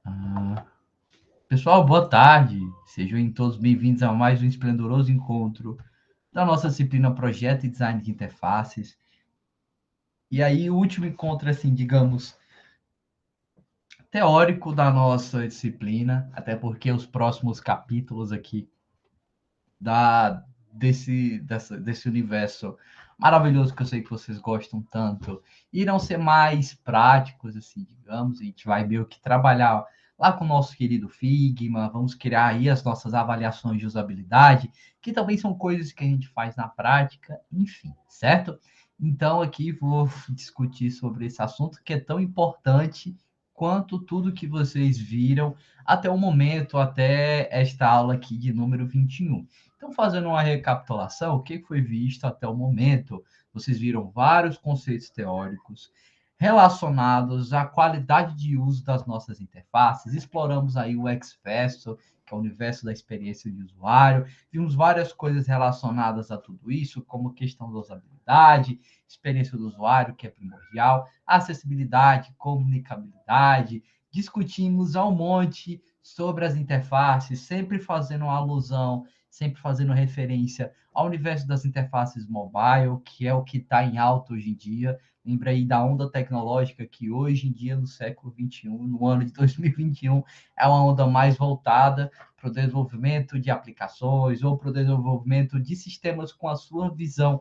Ah, pessoal, boa tarde. Sejam todos bem-vindos a mais um esplendoroso encontro da nossa disciplina Projeto e Design de Interfaces. E aí, o último encontro, assim, digamos, teórico da nossa disciplina, até porque os próximos capítulos aqui desse universo maravilhoso que eu sei que vocês gostam tanto, irão ser mais práticos, assim, digamos, a gente vai meio que trabalhar lá com o nosso querido Figma, vamos criar aí as nossas avaliações de usabilidade, que também são coisas que a gente faz na prática, enfim, certo? Então, aqui vou discutir sobre esse assunto que é tão importante quanto tudo que vocês viram até o momento, até esta aula aqui de número 21. Então, fazendo uma recapitulação, o que foi visto até o momento? Vocês viram vários conceitos teóricos relacionados à qualidade de uso das nossas interfaces. Exploramos aí o XVerso, que é o universo da experiência de usuário. Vimos várias coisas relacionadas a tudo isso, como questão da usabilidade, experiência do usuário, que é primordial, acessibilidade, comunicabilidade. Discutimos ao monte sobre as interfaces, sempre fazendo uma alusão, sempre fazendo referência ao universo das interfaces mobile, que é o que está em alta hoje em dia. Lembra aí da onda tecnológica que hoje em dia, no século XXI, no ano de 2021, é uma onda mais voltada para o desenvolvimento de aplicações ou para o desenvolvimento de sistemas com a sua visão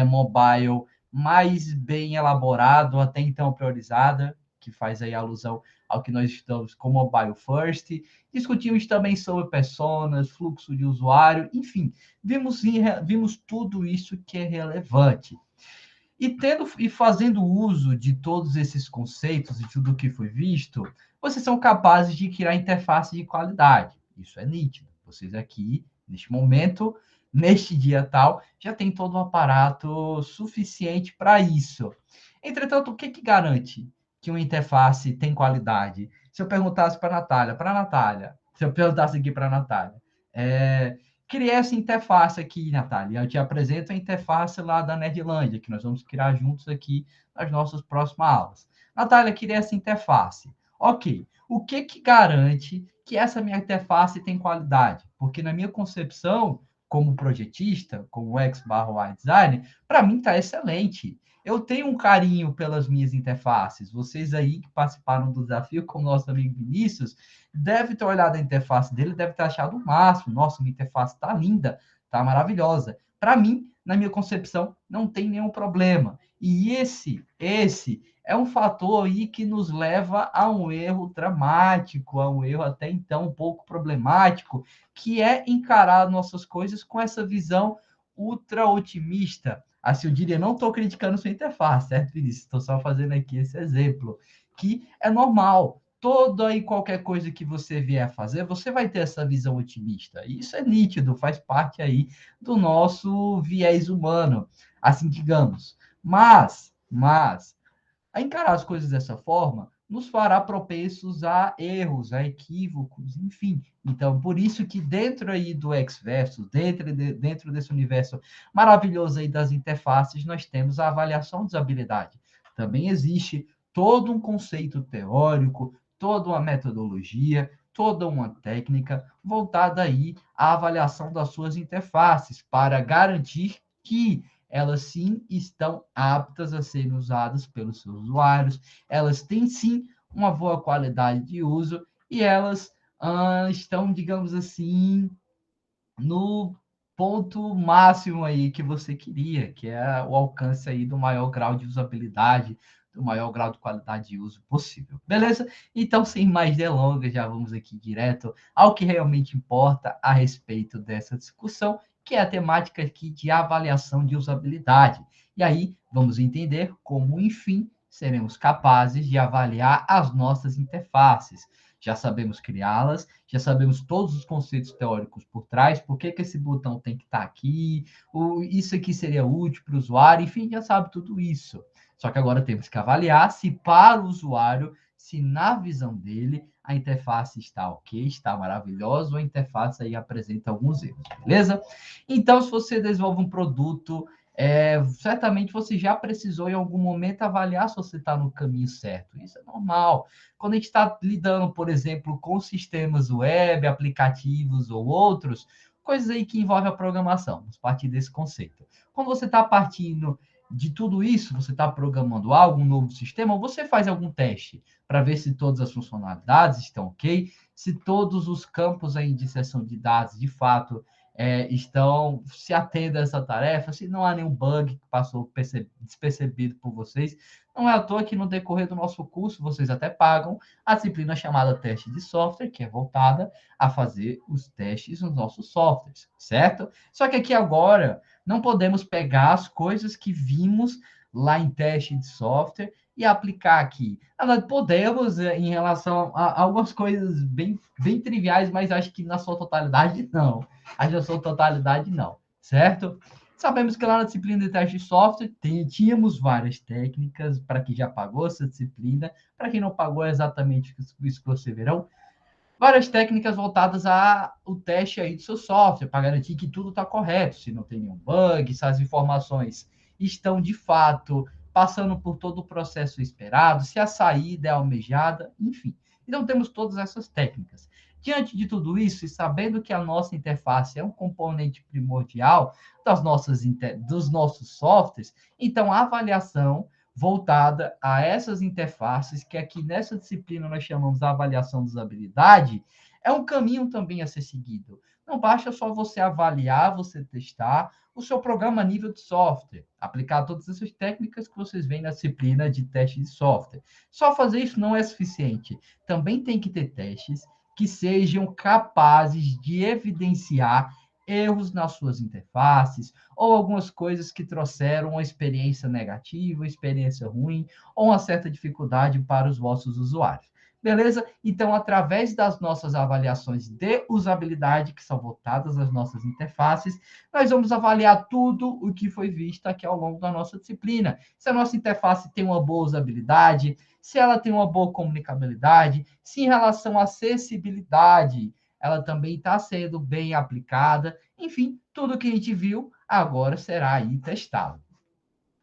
mobile mais bem elaborado, até então priorizada, que faz aí alusão ao que nós estamos com Mobile First. Discutimos também sobre personas, fluxo de usuário, enfim, vimos tudo isso que é relevante. E fazendo uso de todos esses conceitos e tudo o que foi visto, vocês são capazes de criar interface de qualidade. Isso é nítido. Vocês aqui, neste momento, neste dia tal, já tem todo um aparato suficiente para isso. Entretanto, o que garante que uma interface tem qualidade? Se eu perguntasse para a Natália, se eu perguntasse aqui para a Natália, criei essa interface aqui, Natália. Eu te apresento a interface lá da Nerdlândia, que nós vamos criar juntos aqui nas nossas próximas aulas. Natália, criei essa interface. Ok. O que garante que essa minha interface tem qualidade? Porque na minha concepção, como projetista, como ex/Y designer, para mim está excelente. Eu tenho um carinho pelas minhas interfaces. Vocês aí que participaram do desafio, como nosso amigo Vinícius, deve ter olhado a interface dele, deve ter achado o máximo. Nossa, minha interface está linda, está maravilhosa. Para mim, na minha concepção, não tem nenhum problema. E esse é um fator aí que nos leva a um erro dramático, a um erro até então um pouco problemático, que é encarar nossas coisas com essa visão ultra otimista. Assim, eu diria, não estou criticando sua interface, certo, Vinícius? Estou só fazendo aqui esse exemplo, que é normal. Toda e qualquer coisa que você vier a fazer, você vai ter essa visão otimista. Isso é nítido, faz parte aí do nosso viés humano, assim digamos. Mas, a encarar as coisas dessa forma nos fará propensos a erros, a equívocos, enfim. Então, por isso que dentro aí do Xverso, dentro desse universo maravilhoso aí das interfaces, nós temos a avaliação de usabilidade. Também existe todo um conceito teórico, toda uma metodologia, toda uma técnica voltada aí à avaliação das suas interfaces para garantir que elas sim estão aptas a serem usadas pelos seus usuários, elas têm sim uma boa qualidade de uso e elas estão, digamos assim, no ponto máximo aí que você queria, que é o alcance aí do maior grau de usabilidade, do maior grau de qualidade de uso possível. Beleza? Então, sem mais delongas, já vamos aqui direto ao que realmente importa a respeito dessa discussão, que é a temática aqui de avaliação de usabilidade. E aí, vamos entender como, enfim, seremos capazes de avaliar as nossas interfaces. Já sabemos criá-las, já sabemos todos os conceitos teóricos por trás, por que esse botão tem que estar aqui, isso aqui seria útil para o usuário, enfim, já sabe tudo isso. Só que agora temos que avaliar se para o usuário, se na visão dele, a interface está ok, está maravilhosa, ou a interface aí apresenta alguns erros, beleza? Então, se você desenvolve um produto certamente você já precisou em algum momento avaliar se você está no caminho certo. Isso é normal. Quando a gente está lidando, por exemplo, com sistemas web, aplicativos ou outros, coisas aí que envolvem a programação, vamos partir desse conceito. Quando você está partindo de tudo isso, você está programando algo, um novo sistema, você faz algum teste para ver se todas as funcionalidades estão ok, se todos os campos aí de inserção de dados, de fato, estão se atendo a essa tarefa, se não há nenhum bug que passou despercebido por vocês. Não é à toa que no decorrer do nosso curso, vocês até pagam a disciplina chamada teste de software, que é voltada a fazer os testes nos nossos softwares, certo? Só que aqui agora, não podemos pegar as coisas que vimos lá em teste de software e aplicar aqui. Na verdade, podemos, em relação a algumas coisas bem triviais, mas acho que na sua totalidade, não. A sua totalidade, não, certo? Sabemos que lá na disciplina de teste de software tínhamos várias técnicas para quem já pagou essa disciplina, para quem não pagou é exatamente isso que vocês verão. Várias técnicas voltadas ao teste aí do seu software, para garantir que tudo está correto, se não tem nenhum bug, se as informações estão de fato passando por todo o processo esperado, se a saída é almejada, enfim. Então, temos todas essas técnicas. Diante de tudo isso, e sabendo que a nossa interface é um componente primordial dos nossos softwares, então a avaliação voltada a essas interfaces, que aqui nessa disciplina nós chamamos de avaliação de usabilidade, é um caminho também a ser seguido. Não basta só você avaliar, você testar o seu programa a nível de software, aplicar todas essas técnicas que vocês veem na disciplina de teste de software. Só fazer isso não é suficiente. Também tem que ter testes que sejam capazes de evidenciar erros nas suas interfaces, ou algumas coisas que trouxeram uma experiência negativa, uma experiência ruim, ou uma certa dificuldade para os vossos usuários. Beleza? Então, através das nossas avaliações de usabilidade, que são voltadas às nossas interfaces, nós vamos avaliar tudo o que foi visto aqui ao longo da nossa disciplina. Se a nossa interface tem uma boa usabilidade, se ela tem uma boa comunicabilidade, se em relação à acessibilidade ela também está sendo bem aplicada. Enfim, tudo que a gente viu agora será aí testado.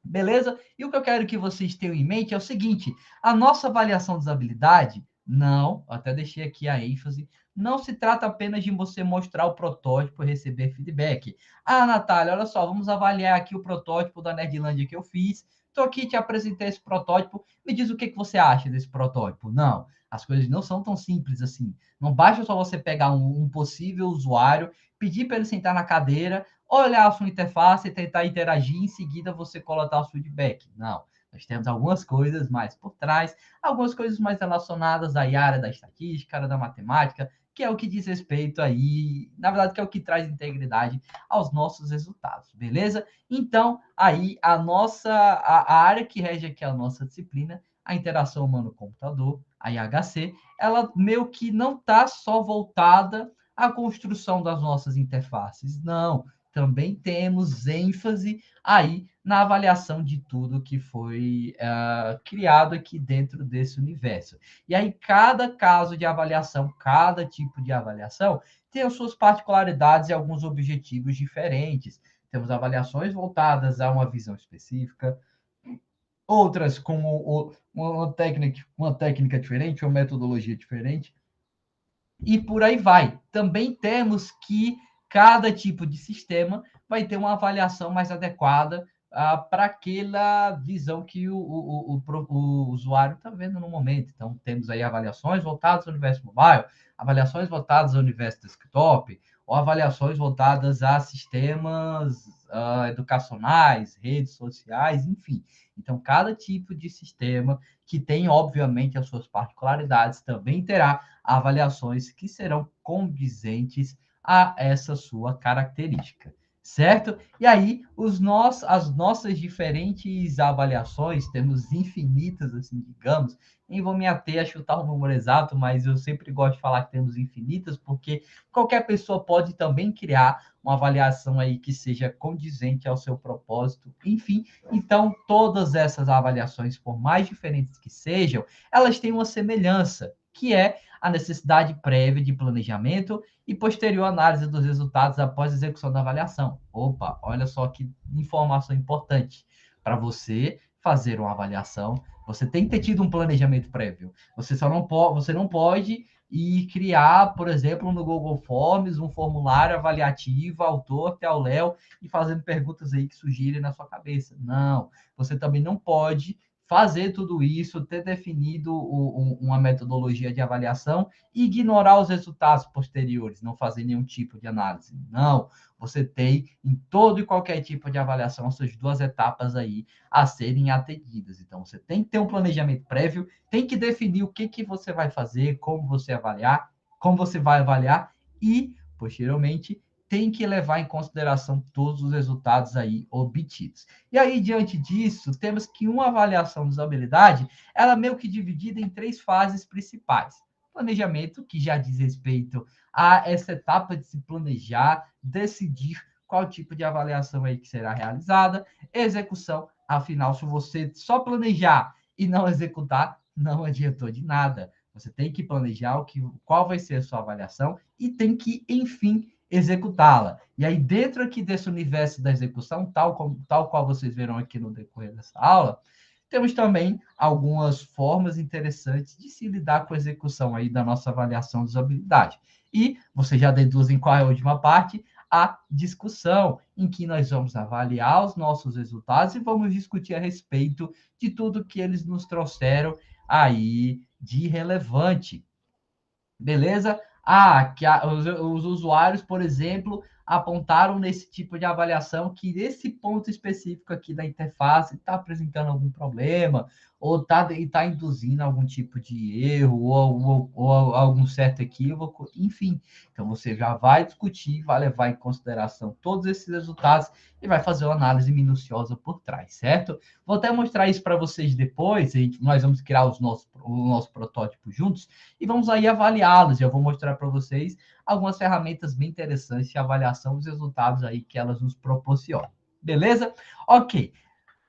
Beleza? E o que eu quero que vocês tenham em mente é o seguinte: a nossa avaliação de usabilidade, não, até deixei aqui a ênfase, não se trata apenas de você mostrar o protótipo e receber feedback. Ah, Natália, olha só, vamos avaliar aqui o protótipo da Nerdlândia que eu fiz. Estou aqui, te apresentei esse protótipo. Me diz o que você acha desse protótipo. Não, as coisas não são tão simples assim. Não basta só você pegar um possível usuário, pedir para ele sentar na cadeira, olhar a sua interface e tentar interagir, em seguida você coletar o feedback. Não, nós temos algumas coisas mais por trás, algumas coisas mais relacionadas à área da estatística, área da matemática, que é o que diz respeito aí, na verdade, que é o que traz integridade aos nossos resultados, beleza? Então, aí a área que rege aqui a nossa disciplina, a interação humano-computador, a IHC, ela meio que não está só voltada à construção das nossas interfaces, não, também temos ênfase aí na avaliação de tudo que foi criado aqui dentro desse universo. E aí, cada caso de avaliação, cada tipo de avaliação, tem as suas particularidades e alguns objetivos diferentes. Temos avaliações voltadas a uma visão específica, outras com uma técnica diferente, uma metodologia diferente, e por aí vai. Também temos que cada tipo de sistema vai ter uma avaliação mais adequada para aquela visão que o usuário está vendo no momento. Então, temos aí avaliações voltadas ao universo mobile, avaliações voltadas ao universo desktop, ou avaliações voltadas a sistemas educacionais, redes sociais, enfim. Então, cada tipo de sistema que tem, obviamente, as suas particularidades, também terá avaliações que serão condizentes a essa sua característica, certo? E aí, as nossas diferentes avaliações, temos infinitas, assim, digamos, nem vou me ater a chutar o número exato, mas eu sempre gosto de falar que temos infinitas, porque qualquer pessoa pode também criar uma avaliação aí que seja condizente ao seu propósito, enfim. Então, todas essas avaliações, por mais diferentes que sejam, elas têm uma semelhança, que é a necessidade prévia de planejamento e posterior análise dos resultados após a execução da avaliação. Opa, olha só que informação importante. Para você fazer uma avaliação, você tem que ter tido um planejamento prévio. Você não pode ir criar, por exemplo, no Google Forms, um formulário avaliativo, autor, Léo, e fazendo perguntas aí que surgirem na sua cabeça. Não, você também não pode fazer tudo isso, ter definido uma metodologia de avaliação e ignorar os resultados posteriores, não fazer nenhum tipo de análise. Não, você tem em todo e qualquer tipo de avaliação essas duas etapas aí a serem atendidas. Então, você tem que ter um planejamento prévio, tem que definir o que você vai fazer, como você vai avaliar e, posteriormente, tem que levar em consideração todos os resultados aí obtidos. E aí, diante disso, temos que uma avaliação de usabilidade, ela é meio que dividida em três fases principais. Planejamento, que já diz respeito a essa etapa de se planejar, decidir qual tipo de avaliação aí que será realizada. Execução, afinal, se você só planejar e não executar, não adiantou de nada. Você tem que planejar qual vai ser a sua avaliação e tem que, enfim, executá-la. E aí, dentro aqui desse universo da execução, tal qual vocês verão aqui no decorrer dessa aula, temos também algumas formas interessantes de se lidar com a execução aí da nossa avaliação de usabilidade. E vocês já deduzem qual é a última parte, a discussão, em que nós vamos avaliar os nossos resultados e vamos discutir a respeito de tudo que eles nos trouxeram aí de relevante. Beleza? Os usuários, por exemplo, apontaram nesse tipo de avaliação que esse ponto específico aqui da interface está apresentando algum problema, ou está induzindo algum tipo de erro, ou algum certo equívoco, enfim. Então, você já vai discutir, vai levar em consideração todos esses resultados e vai fazer uma análise minuciosa por trás, certo? Vou até mostrar isso para vocês depois, nós vamos criar o nosso protótipo juntos, e vamos aí avaliá-los. Eu vou mostrar para vocês algumas ferramentas bem interessantes de avaliação dos resultados aí que elas nos proporcionam. Beleza? Ok.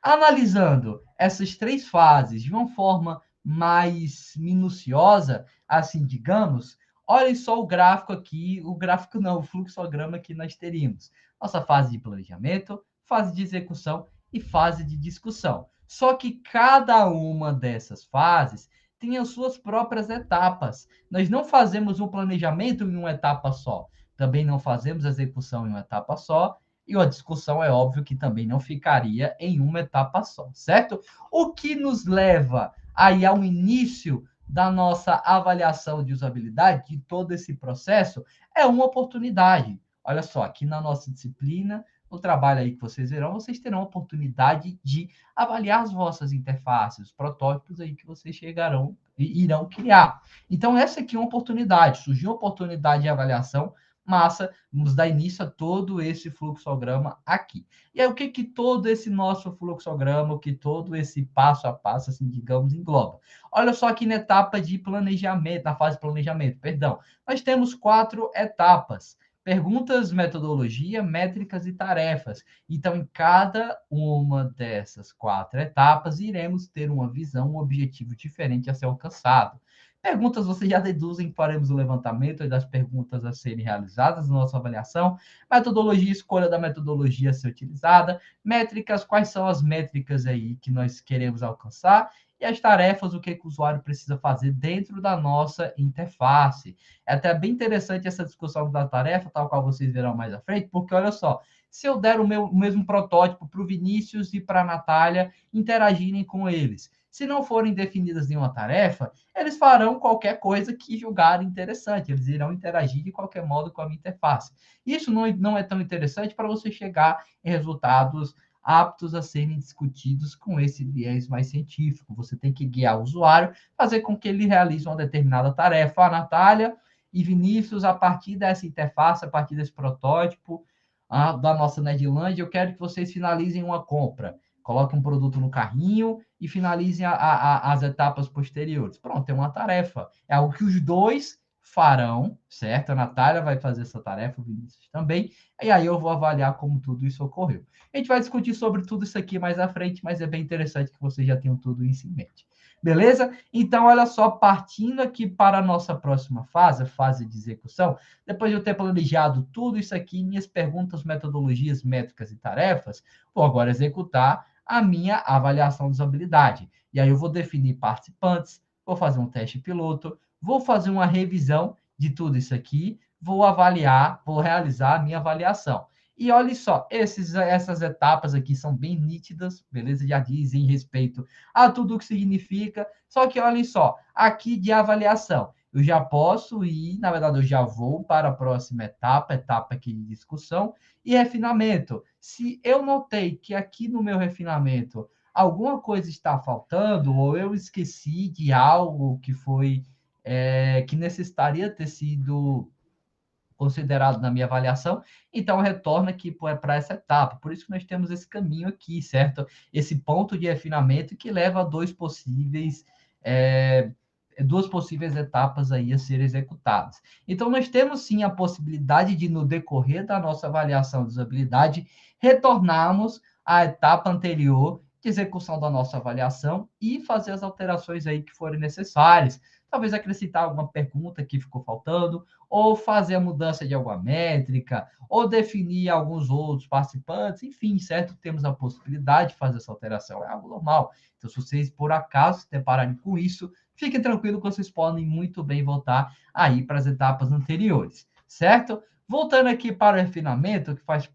Analisando essas três fases de uma forma mais minuciosa, assim, digamos, olhem só o gráfico aqui, o gráfico não, o fluxograma que nós teríamos. Nossa fase de planejamento, fase de execução e fase de discussão. Só que cada uma dessas fases tem as suas próprias etapas. Nós não fazemos um planejamento em uma etapa só. Também não fazemos a execução em uma etapa só. E a discussão é óbvio que também não ficaria em uma etapa só, certo? O que nos leva aí ao início da nossa avaliação de usabilidade, de todo esse processo, é uma oportunidade. Olha só, aqui na nossa disciplina, no trabalho aí que vocês verão, vocês terão a oportunidade de avaliar as vossas interfaces, os protótipos aí que vocês chegarão e irão criar. Então, essa aqui é uma oportunidade, surgiu uma oportunidade de avaliação, massa, nos dá início a todo esse fluxograma aqui. E aí, o que que todo esse nosso fluxograma, o que todo esse passo a passo, assim, digamos, engloba? Olha só aqui na etapa de planejamento, na fase de planejamento, perdão. Nós temos 4 etapas. Perguntas, metodologia, métricas e tarefas. Então, em cada uma dessas 4 etapas, iremos ter uma visão, um objetivo diferente a ser alcançado. Perguntas, vocês já deduzem que faremos o levantamento das perguntas a serem realizadas na nossa avaliação. Metodologia, escolha da metodologia a ser utilizada. Métricas, quais são as métricas aí que nós queremos alcançar. E as tarefas, o que o usuário precisa fazer dentro da nossa interface. É até bem interessante essa discussão da tarefa, tal qual vocês verão mais à frente, porque olha só, se eu der o mesmo protótipo para o Vinícius e para a Natália interagirem com eles, se não forem definidas nenhuma tarefa, eles farão qualquer coisa que julgarem interessante, eles irão interagir de qualquer modo com a minha interface. Isso não é tão interessante para você chegar em resultados aptos a serem discutidos com esse viés mais científico. Você tem que guiar o usuário, fazer com que ele realize uma determinada tarefa. A Natália e Vinícius, a partir dessa interface, a partir desse protótipo da nossa Nerdland, eu quero que vocês finalizem uma compra. Coloquem um produto no carrinho e finalizem as etapas posteriores. Pronto, é uma tarefa. É algo que os dois farão, certo? A Natália vai fazer essa tarefa, o Vinícius também, e aí eu vou avaliar como tudo isso ocorreu. A gente vai discutir sobre tudo isso aqui mais à frente, mas é bem interessante que vocês já tenham tudo isso em mente. Beleza? Então, olha só, partindo aqui para a nossa próxima fase, a fase de execução, depois de eu ter planejado tudo isso aqui, minhas perguntas, metodologias, métricas e tarefas, vou agora executar a minha avaliação de usabilidade. E aí eu vou definir participantes, vou fazer um teste piloto, vou fazer uma revisão de tudo isso aqui, vou avaliar, vou realizar a minha avaliação. E olha só, essas etapas aqui são bem nítidas, beleza? Já dizem respeito a tudo o que significa. Só que olhem só, aqui de avaliação, eu já posso ir, na verdade, eu já vou para a próxima etapa, etapa aqui de discussão e refinamento. Se eu notei que aqui no meu refinamento alguma coisa está faltando, ou eu esqueci de algo que foi que necessitaria ter sido considerado na minha avaliação, então retorna aqui para essa etapa. Por isso que nós temos esse caminho aqui, certo? Esse ponto de refinamento que leva a duas possíveis etapas aí a serem executadas. Então, nós temos sim a possibilidade de, no decorrer da nossa avaliação de usabilidade, retornarmos à etapa anterior de execução da nossa avaliação e fazer as alterações aí que forem necessárias. Talvez acrescentar alguma pergunta que ficou faltando, ou fazer a mudança de alguma métrica, ou definir alguns outros participantes, enfim, certo? Temos a possibilidade de fazer essa alteração, é algo normal. Então, se vocês, por acaso, se depararem com isso, fiquem tranquilos que vocês podem muito bem voltar aí para as etapas anteriores, certo? Voltando aqui para o refinamento, que faz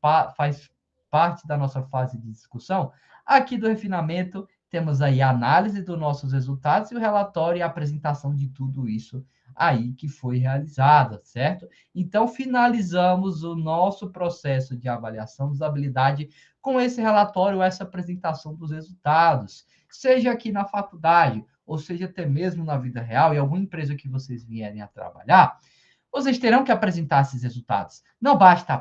parte da nossa fase de discussão, aqui do refinamento, temos aí a análise dos nossos resultados e o relatório e a apresentação de tudo isso aí que foi realizada, certo? Então, finalizamos o nosso processo de avaliação de usabilidade com esse relatório, essa apresentação dos resultados, seja aqui na faculdade, ou seja até mesmo na vida real, e alguma empresa que vocês vierem a trabalhar, vocês terão que apresentar esses resultados. Não basta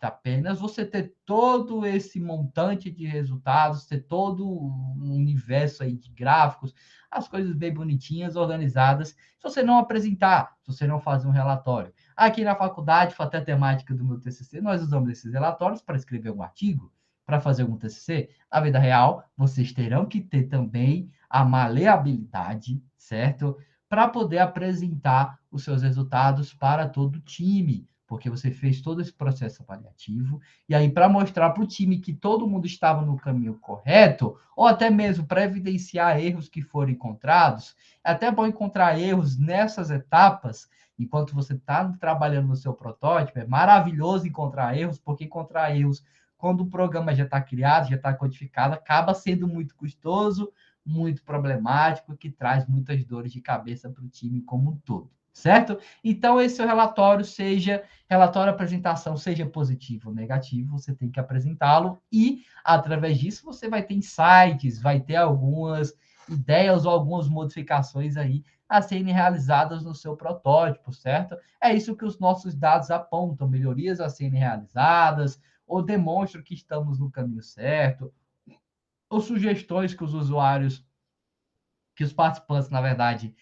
apenas você ter todo esse montante de resultados, ter todo um universo aí de gráficos, as coisas bem bonitinhas, organizadas, se você não apresentar, se você não fazer um relatório. Aqui na faculdade, foi até a temática do meu TCC, nós usamos esses relatórios para escrever um artigo, para fazer algum TCC. Na vida real, vocês terão que ter também a maleabilidade, certo? Para poder apresentar os seus resultados para todo o time, porque você fez todo esse processo avaliativo, e aí para mostrar para o time que todo mundo estava no caminho correto, ou até mesmo para evidenciar erros que foram encontrados, é até bom encontrar erros nessas etapas, enquanto você está trabalhando no seu protótipo, é maravilhoso encontrar erros, porque encontrar erros quando o programa já está criado, já está codificado, acaba sendo muito custoso, muito problemático, que traz muitas dores de cabeça para o time como um todo, certo? Então, esse seu relatório, seja relatório apresentação, seja positivo ou negativo, você tem que apresentá-lo e, através disso, você vai ter insights, vai ter algumas ideias ou algumas modificações aí a serem realizadas no seu protótipo, certo? É isso que os nossos dados apontam, melhorias a serem realizadas, ou demonstram que estamos no caminho certo, ou sugestões que os usuários, que os participantes, na verdade,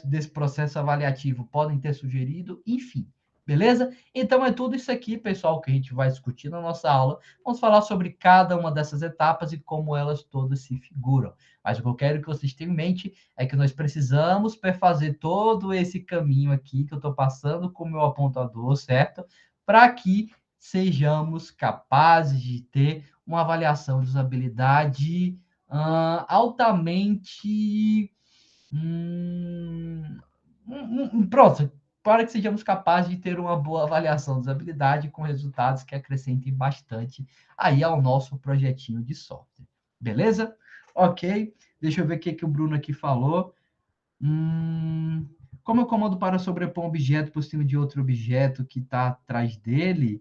desse processo avaliativo podem ter sugerido, enfim. Beleza? Então é tudo isso aqui, pessoal, que a gente vai discutir na nossa aula. Vamos falar sobre cada uma dessas etapas e como elas todas se figuram. Mas o que eu quero que vocês tenham em mente é que nós precisamos perfazer todo esse caminho aqui que eu estou passando com o meu apontador, certo? Para que sejamos capazes de ter uma avaliação de usabilidade altamente. Pronto, para que sejamos capazes de ter uma boa avaliação de usabilidade com resultados que acrescentem bastante aí ao nosso projetinho de software. Beleza? Ok. Deixa eu ver o que o Bruno aqui falou. Como eu comando para sobrepor um objeto por cima de outro objeto que está atrás dele?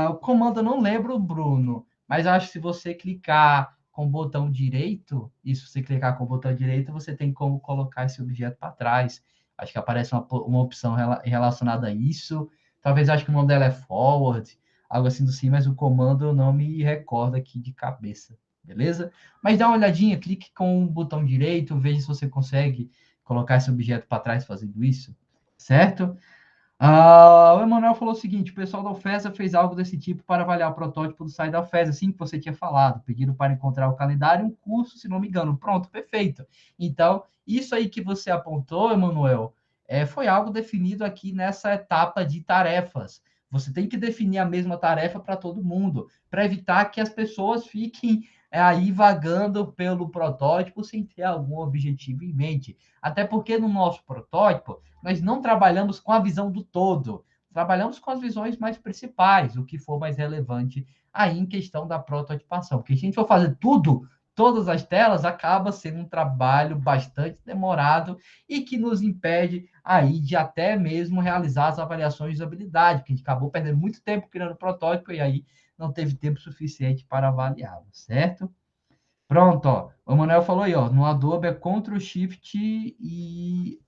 O comando eu não lembro, Bruno, mas acho que se você clicar com o botão direito, e se você clicar com o botão direito, você tem como colocar esse objeto para trás. Acho que aparece uma opção relacionada a isso. Talvez acho que o nome dela é forward, algo assim do sim, mas o comando eu não me recordo aqui de cabeça, beleza? Mas dá uma olhadinha, clique com o botão direito, veja se você consegue colocar esse objeto para trás fazendo isso, certo? O Emanuel falou o seguinte: o pessoal da UFESA fez algo desse tipo para avaliar o protótipo do site da UFESA, assim que você tinha falado. Pediram para encontrar o calendário, um curso, se não me engano. Pronto, perfeito. Então, isso aí que você apontou, Emanuel, foi algo definido aqui nessa etapa de tarefas. Você tem que definir a mesma tarefa para todo mundo, para evitar que as pessoas fiquem aí vagando pelo protótipo sem ter algum objetivo em mente. Até porque no nosso protótipo, nós não trabalhamos com a visão do todo, trabalhamos com as visões mais principais, o que for mais relevante aí em questão da prototipação. Porque se a gente for fazer tudo, todas as telas, acaba sendo um trabalho bastante demorado e que nos impede aí de até mesmo realizar as avaliações de usabilidade, porque a gente acabou perdendo muito tempo criando protótipo e aí não teve tempo suficiente para avaliá-lo, certo? Pronto, ó. O Manuel falou aí, ó. No Adobe é Ctrl Shift e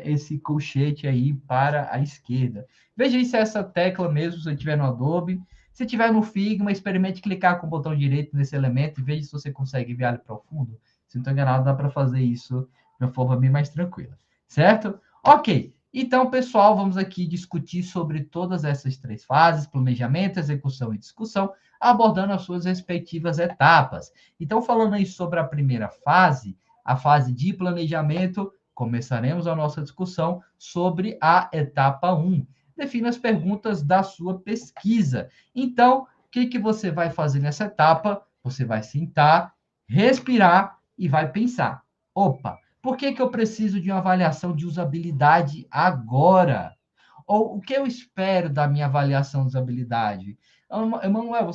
esse colchete aí para a esquerda. Veja aí se é essa tecla mesmo, se você estiver no Adobe. Se tiver no Figma, experimente clicar com o botão direito nesse elemento e veja se você consegue enviar ele para o fundo. Se não estou enganado, dá para fazer isso de uma forma bem mais tranquila. Certo? Ok. Então, pessoal, vamos aqui discutir sobre todas essas três fases: planejamento, execução e discussão, abordando as suas respectivas etapas. Então, falando aí sobre a primeira fase, a fase de planejamento, começaremos a nossa discussão sobre a etapa 1. Defina as perguntas da sua pesquisa. Então, o que, que você vai fazer nessa etapa? Você vai sentar, respirar e vai pensar. Opa, por que, que eu preciso de uma avaliação de usabilidade agora? Ou o que eu espero da minha avaliação de usabilidade? Emanuel,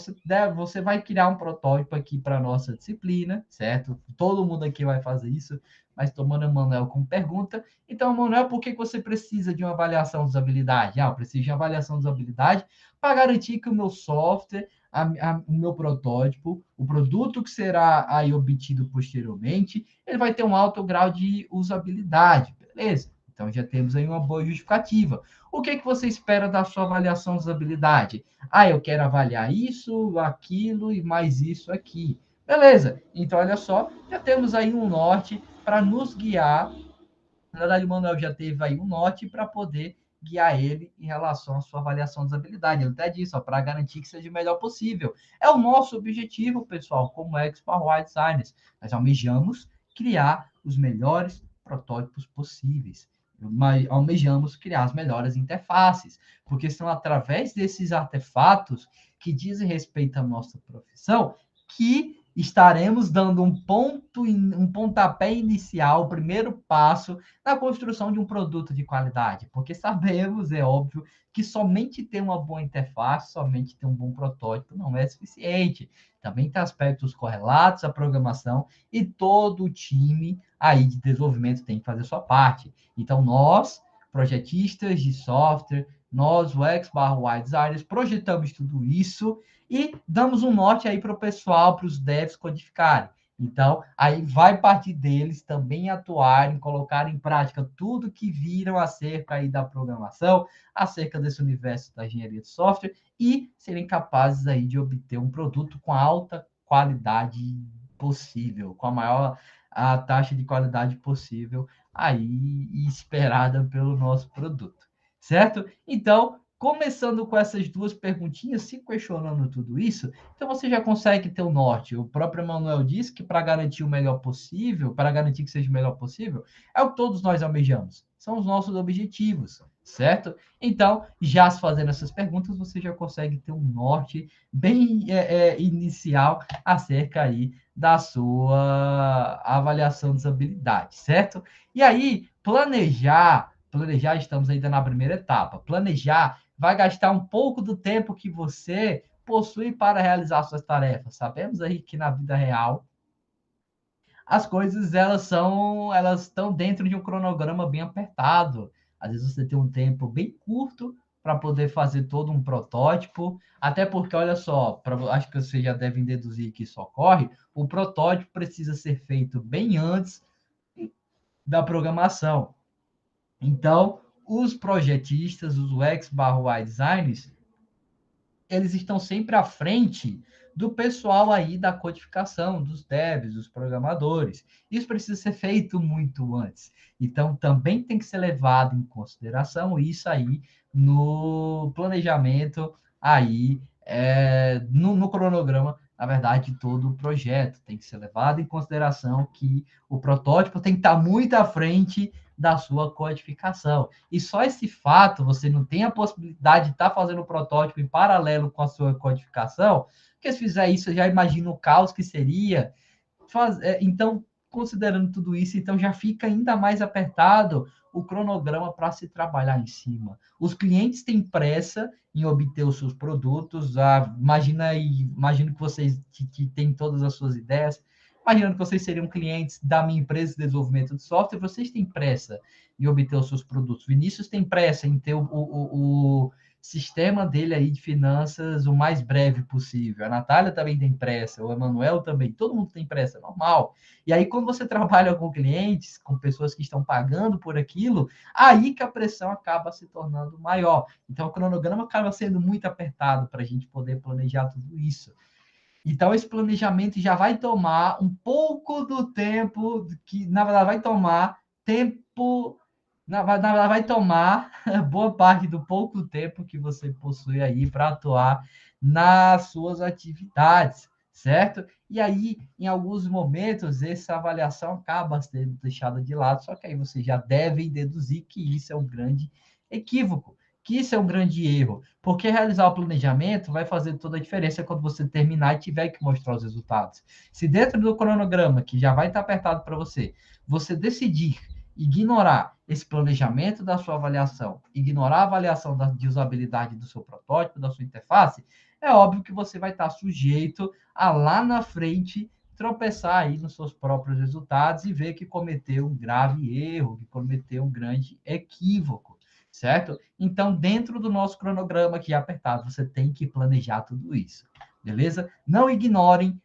você vai criar um protótipo aqui para a nossa disciplina, certo? Todo mundo aqui vai fazer isso, mas tomando o Emanuel como pergunta. Então, Emanuel, por que você precisa de uma avaliação de usabilidade? Eu preciso de uma avaliação de usabilidade para garantir que o meu software, o meu protótipo, o produto que será aí obtido posteriormente, ele vai ter um alto grau de usabilidade, beleza? Então, já temos aí uma boa justificativa. O que, que você espera da sua avaliação de usabilidade? Eu quero avaliar isso, aquilo e mais isso aqui. Beleza. Então, olha só, já temos aí um norte para nos guiar. Na verdade, o Manuel já teve aí um norte para poder guiar ele em relação à sua avaliação de usabilidade. Ele até disse, para garantir que seja o melhor possível. É o nosso objetivo, pessoal, como Expert Designers. Nós almejamos criar os melhores protótipos possíveis. Mas almejamos criar as melhores interfaces, porque são através desses artefatos que dizem respeito à nossa profissão que estaremos dando um pontapé inicial, o primeiro passo na construção de um produto de qualidade, porque sabemos, é óbvio, que somente ter uma boa interface, somente ter um bom protótipo não é suficiente. Também tem aspectos correlatos à programação e todo o time aí de desenvolvimento tem que fazer sua parte. Então, nós, projetistas de software, nós, UX/UI designers, projetamos tudo isso e damos um norte aí para o pessoal, para os devs codificarem. Então, aí vai partir deles também atuarem, colocar em prática tudo que viram acerca aí da programação, acerca desse universo da engenharia de software e serem capazes aí de obter um produto com a alta qualidade possível, com a maior a taxa de qualidade possível aí esperada pelo nosso produto, certo? Então, começando com essas duas perguntinhas, se questionando tudo isso, então você já consegue ter o norte. O próprio Emmanuel disse que para garantir o melhor possível, para garantir que seja o melhor possível, é o que todos nós almejamos. São os nossos objetivos, certo? Então, já se fazendo essas perguntas, você já consegue ter um norte bem inicial acerca aí da sua avaliação das habilidades, certo? E aí, planejar, estamos ainda na primeira etapa. Planejar vai gastar um pouco do tempo que você possui para realizar suas tarefas. Sabemos aí que na vida real as coisas elas estão dentro de um cronograma bem apertado. Às vezes você tem um tempo bem curto para poder fazer todo um protótipo, até porque olha só, acho que vocês já devem deduzir que isso ocorre, o protótipo precisa ser feito bem antes da programação. Então, os projetistas, os UX/UI designers, eles estão sempre à frente do pessoal aí da codificação, dos devs, dos programadores. Isso precisa ser feito muito antes. Então, também tem que ser levado em consideração isso aí no planejamento aí, no cronograma, na verdade, de todo o projeto. Tem que ser levado em consideração que o protótipo tem que estar muito à frente da sua codificação. E só esse fato, você não tem a possibilidade de estar fazendo o protótipo em paralelo com a sua codificação, porque se fizer isso, eu já imagino o caos que seria. Então, considerando tudo isso, então já fica ainda mais apertado o cronograma para se trabalhar em cima. Os clientes têm pressa em obter os seus produtos. Imagino que vocês que têm todas as suas ideias. Imaginando que vocês seriam clientes da minha empresa de desenvolvimento de software, vocês têm pressa em obter os seus produtos. Vinícius tem pressa em ter o sistema dele aí de finanças o mais breve possível. A Natália também tem pressa, o Emanuel também, todo mundo tem pressa, é normal. E aí, quando você trabalha com clientes, com pessoas que estão pagando por aquilo, aí que a pressão acaba se tornando maior. Então, o cronograma acaba sendo muito apertado para a gente poder planejar tudo isso. Então, esse planejamento já vai tomar um pouco do tempo que, na verdade, vai tomar tempo, na verdade, vai tomar boa parte do pouco tempo que você possui aí para atuar nas suas atividades, certo? E aí, em alguns momentos, essa avaliação acaba sendo deixada de lado, só que aí você já deve deduzir que isso é um grande equívoco, que isso é um grande erro, porque realizar o planejamento vai fazer toda a diferença quando você terminar e tiver que mostrar os resultados. Se dentro do cronograma, que já vai estar apertado para você, você decidir ignorar esse planejamento da sua avaliação, ignorar a avaliação de usabilidade do seu protótipo, da sua interface, é óbvio que você vai estar sujeito a lá na frente tropeçar aí nos seus próprios resultados e ver que cometeu um grave erro, que cometeu um grande equívoco, certo? Então, dentro do nosso cronograma aqui apertado, você tem que planejar tudo isso, beleza? Não ignorem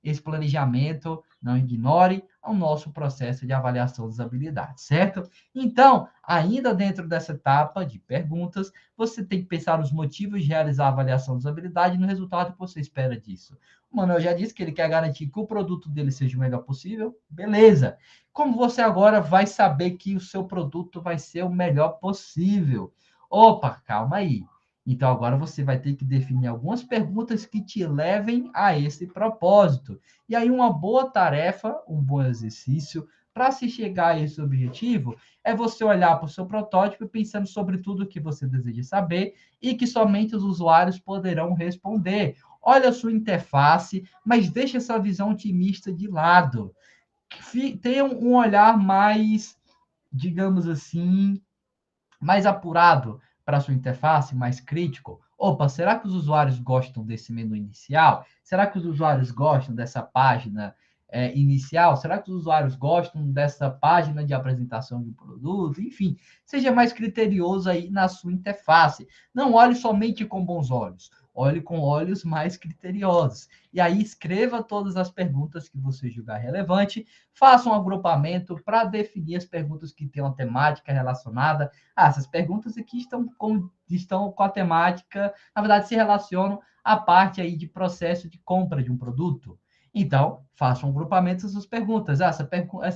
esse planejamento, não ignorem o nosso processo de avaliação das habilidades, certo? Então, ainda dentro dessa etapa de perguntas, você tem que pensar nos motivos de realizar a avaliação das habilidades e no resultado que você espera disso. O Manuel já disse que ele quer garantir que o produto dele seja o melhor possível, beleza. Como você agora vai saber que o seu produto vai ser o melhor possível? Opa, calma aí. Então agora você vai ter que definir algumas perguntas que te levem a esse propósito. E aí uma boa tarefa, um bom exercício para se chegar a esse objetivo é você olhar para o seu protótipo pensando sobre tudo o que você deseja saber e que somente os usuários poderão responder. Olha a sua interface, mas deixa essa visão otimista de lado. Tenha um olhar mais, digamos assim, mais apurado para a sua interface, mais crítico. Opa, será que os usuários gostam desse menu inicial? Será que os usuários gostam dessa página inicial? Será que os usuários gostam dessa página de apresentação de produto? Enfim, seja mais criterioso aí na sua interface. Não olhe somente com bons olhos. Olhe com olhos mais criteriosos. E aí escreva todas as perguntas que você julgar relevante, faça um agrupamento para definir as perguntas que têm uma temática relacionada. Essas perguntas aqui estão com a temática, na verdade, se relacionam à parte aí de processo de compra de um produto. Então, faça um agrupamento dessas perguntas.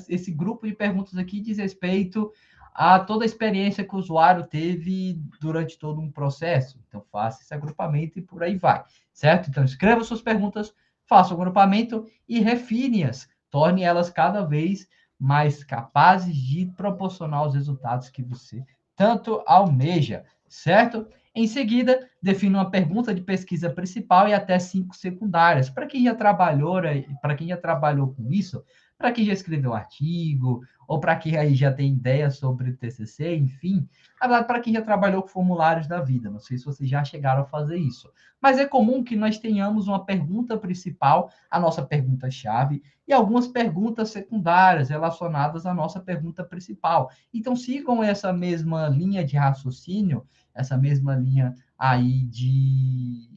Esse grupo de perguntas aqui diz respeito a toda a experiência que o usuário teve durante todo um processo. Então, faça esse agrupamento e por aí vai, certo? Então, escreva suas perguntas, faça o agrupamento e refine-as. Torne elas cada vez mais capazes de proporcionar os resultados que você tanto almeja, certo? Em seguida, defina uma pergunta de pesquisa principal e até 5 secundárias. Para quem já trabalhou com isso, para quem já escreveu artigo, ou para quem aí já tem ideia sobre o TCC, enfim, para quem já trabalhou com formulários da vida. Não sei se vocês já chegaram a fazer isso. Mas é comum que nós tenhamos uma pergunta principal, a nossa pergunta-chave, e algumas perguntas secundárias relacionadas à nossa pergunta principal. Então, sigam essa mesma linha de raciocínio, essa mesma linha aí de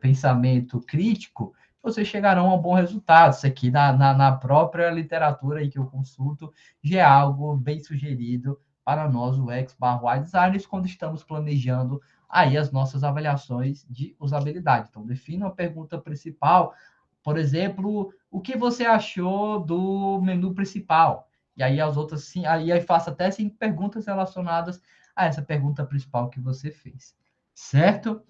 pensamento crítico, vocês chegarão a um bom resultado. Isso aqui, na própria literatura aí que eu consulto, já é algo bem sugerido para nós, o UX/UI designers, quando estamos planejando aí as nossas avaliações de usabilidade. Então, defina uma pergunta principal, por exemplo, o que você achou do menu principal? E aí as outras, sim, aí faça até 5 perguntas relacionadas a essa pergunta principal que você fez, certo?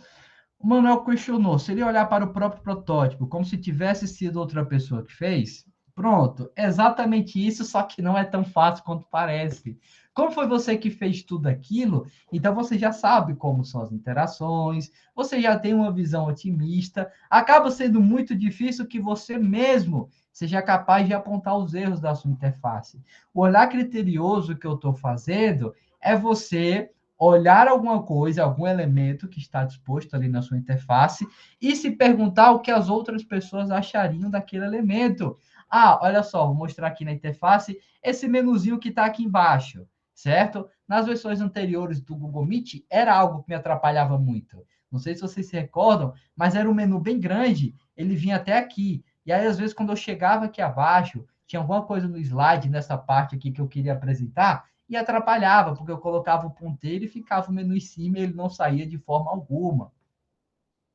O Manuel questionou: se ele olhar para o próprio protótipo como se tivesse sido outra pessoa que fez? Pronto, exatamente isso, só que não é tão fácil quanto parece. Como foi você que fez tudo aquilo, então você já sabe como são as interações, você já tem uma visão otimista, acaba sendo muito difícil que você mesmo seja capaz de apontar os erros da sua interface. O olhar criterioso que eu estou fazendo é você olhar alguma coisa, algum elemento que está disposto ali na sua interface e se perguntar o que as outras pessoas achariam daquele elemento. Ah, olha só, vou mostrar aqui na interface esse menuzinho que está aqui embaixo, certo? Nas versões anteriores do Google Meet, era algo que me atrapalhava muito. Não sei se vocês se recordam, mas era um menu bem grande, ele vinha até aqui. E aí, às vezes, quando eu chegava aqui abaixo, tinha alguma coisa no slide, nessa parte aqui que eu queria apresentar, e atrapalhava, porque eu colocava o ponteiro e ficava o menu em cima e ele não saía de forma alguma,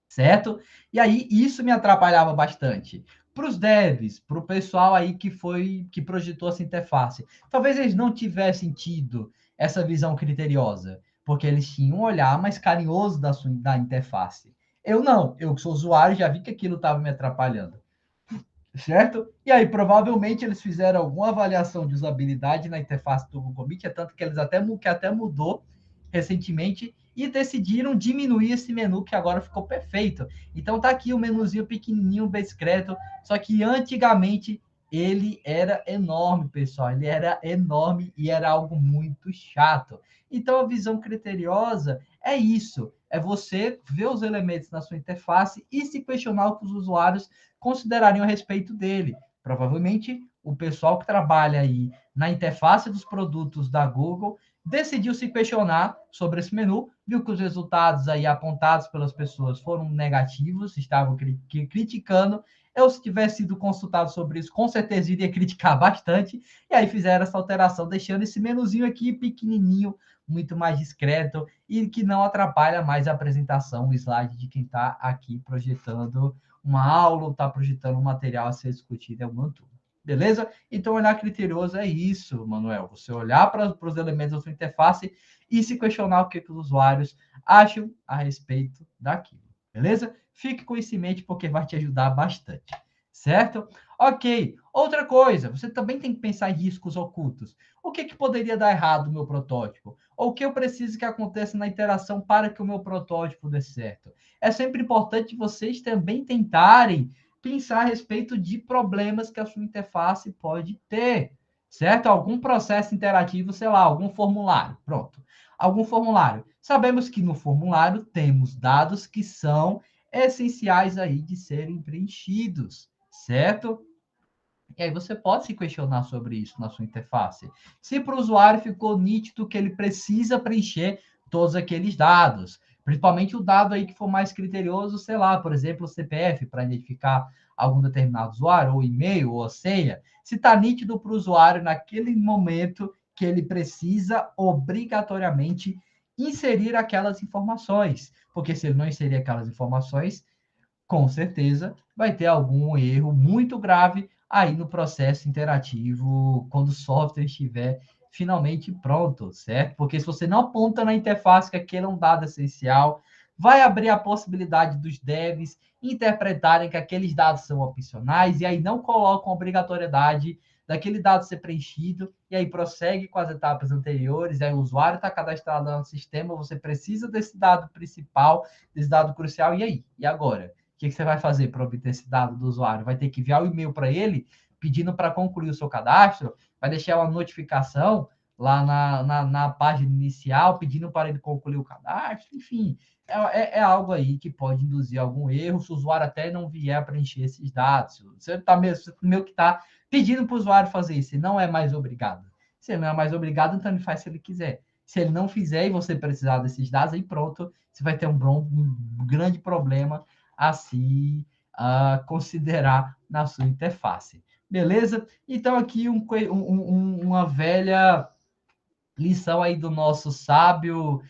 certo? E aí isso me atrapalhava bastante. Para os devs, para o pessoal aí que projetou essa interface, talvez eles não tivessem tido essa visão criteriosa, porque eles tinham um olhar mais carinhoso da interface. Eu não, eu que sou usuário já vi que aquilo estava me atrapalhando, certo? E aí, provavelmente, eles fizeram alguma avaliação de usabilidade na interface do Google Meet, é tanto que eles até mudou recentemente e decidiram diminuir esse menu que agora ficou perfeito. Então tá aqui o menuzinho pequenininho, bem discreto, só que antigamente ele era enorme, pessoal, ele era enorme e era algo muito chato. Então a visão criteriosa é isso, é você ver os elementos na sua interface e se questionar o que os usuários considerariam a respeito dele. Provavelmente, o pessoal que trabalha aí na interface dos produtos da Google decidiu se questionar sobre esse menu, viu que os resultados aí apontados pelas pessoas foram negativos, estavam criticando. Eu, se tivesse sido consultado sobre isso, com certeza iria criticar bastante. E aí fizeram essa alteração, deixando esse menuzinho aqui pequenininho, muito mais discreto e que não atrapalha mais a apresentação, o slide de quem está aqui projetando uma aula ou está projetando um material a ser discutido em alguma turma. Beleza? Então, olhar criterioso é isso, Manuel. Você olhar para os elementos da sua interface e se questionar o que os usuários acham a respeito daquilo. Beleza? Fique com isso em mente, porque vai te ajudar bastante. Certo? Ok. Outra coisa, você também tem que pensar em riscos ocultos. O que poderia dar errado no meu protótipo? Ou o que eu preciso que aconteça na interação para que o meu protótipo dê certo? É sempre importante vocês também tentarem pensar a respeito de problemas que a sua interface pode ter, certo? Algum processo interativo, sei lá, algum formulário, pronto. Algum formulário. Sabemos que no formulário temos dados que são essenciais aí de serem preenchidos, certo? E aí você pode se questionar sobre isso na sua interface. Se para o usuário ficou nítido que ele precisa preencher todos aqueles dados, principalmente o dado aí que for mais criterioso, sei lá, por exemplo, o CPF para identificar algum determinado usuário, ou e-mail, ou a senha, se está nítido para o usuário naquele momento que ele precisa obrigatoriamente inserir aquelas informações, porque se ele não inserir aquelas informações, com certeza vai ter algum erro muito grave aí no processo interativo, quando o software estiver finalmente pronto, certo? Porque se você não aponta na interface que aquele é um dado essencial, vai abrir a possibilidade dos devs interpretarem que aqueles dados são opcionais e aí não colocam a obrigatoriedade daquele dado ser preenchido e aí prossegue com as etapas anteriores, aí o usuário está cadastrado no sistema, você precisa desse dado principal, desse dado crucial, e aí? E agora? O que você vai fazer para obter esse dado do usuário? Vai ter que enviar o e-mail para ele pedindo para concluir o seu cadastro? Vai deixar uma notificação lá na página inicial pedindo para ele concluir o cadastro? Enfim, é algo aí que pode induzir algum erro se o usuário até não vier a preencher esses dados. Você está meio que está pedindo para o usuário fazer isso, ele não é mais obrigado. Se ele não é mais obrigado, então ele faz se ele quiser. Se ele não fizer e você precisar desses dados, aí pronto, você vai ter um grande problema a se considerar na sua interface. Beleza? Então, aqui uma velha lição aí do nosso sábio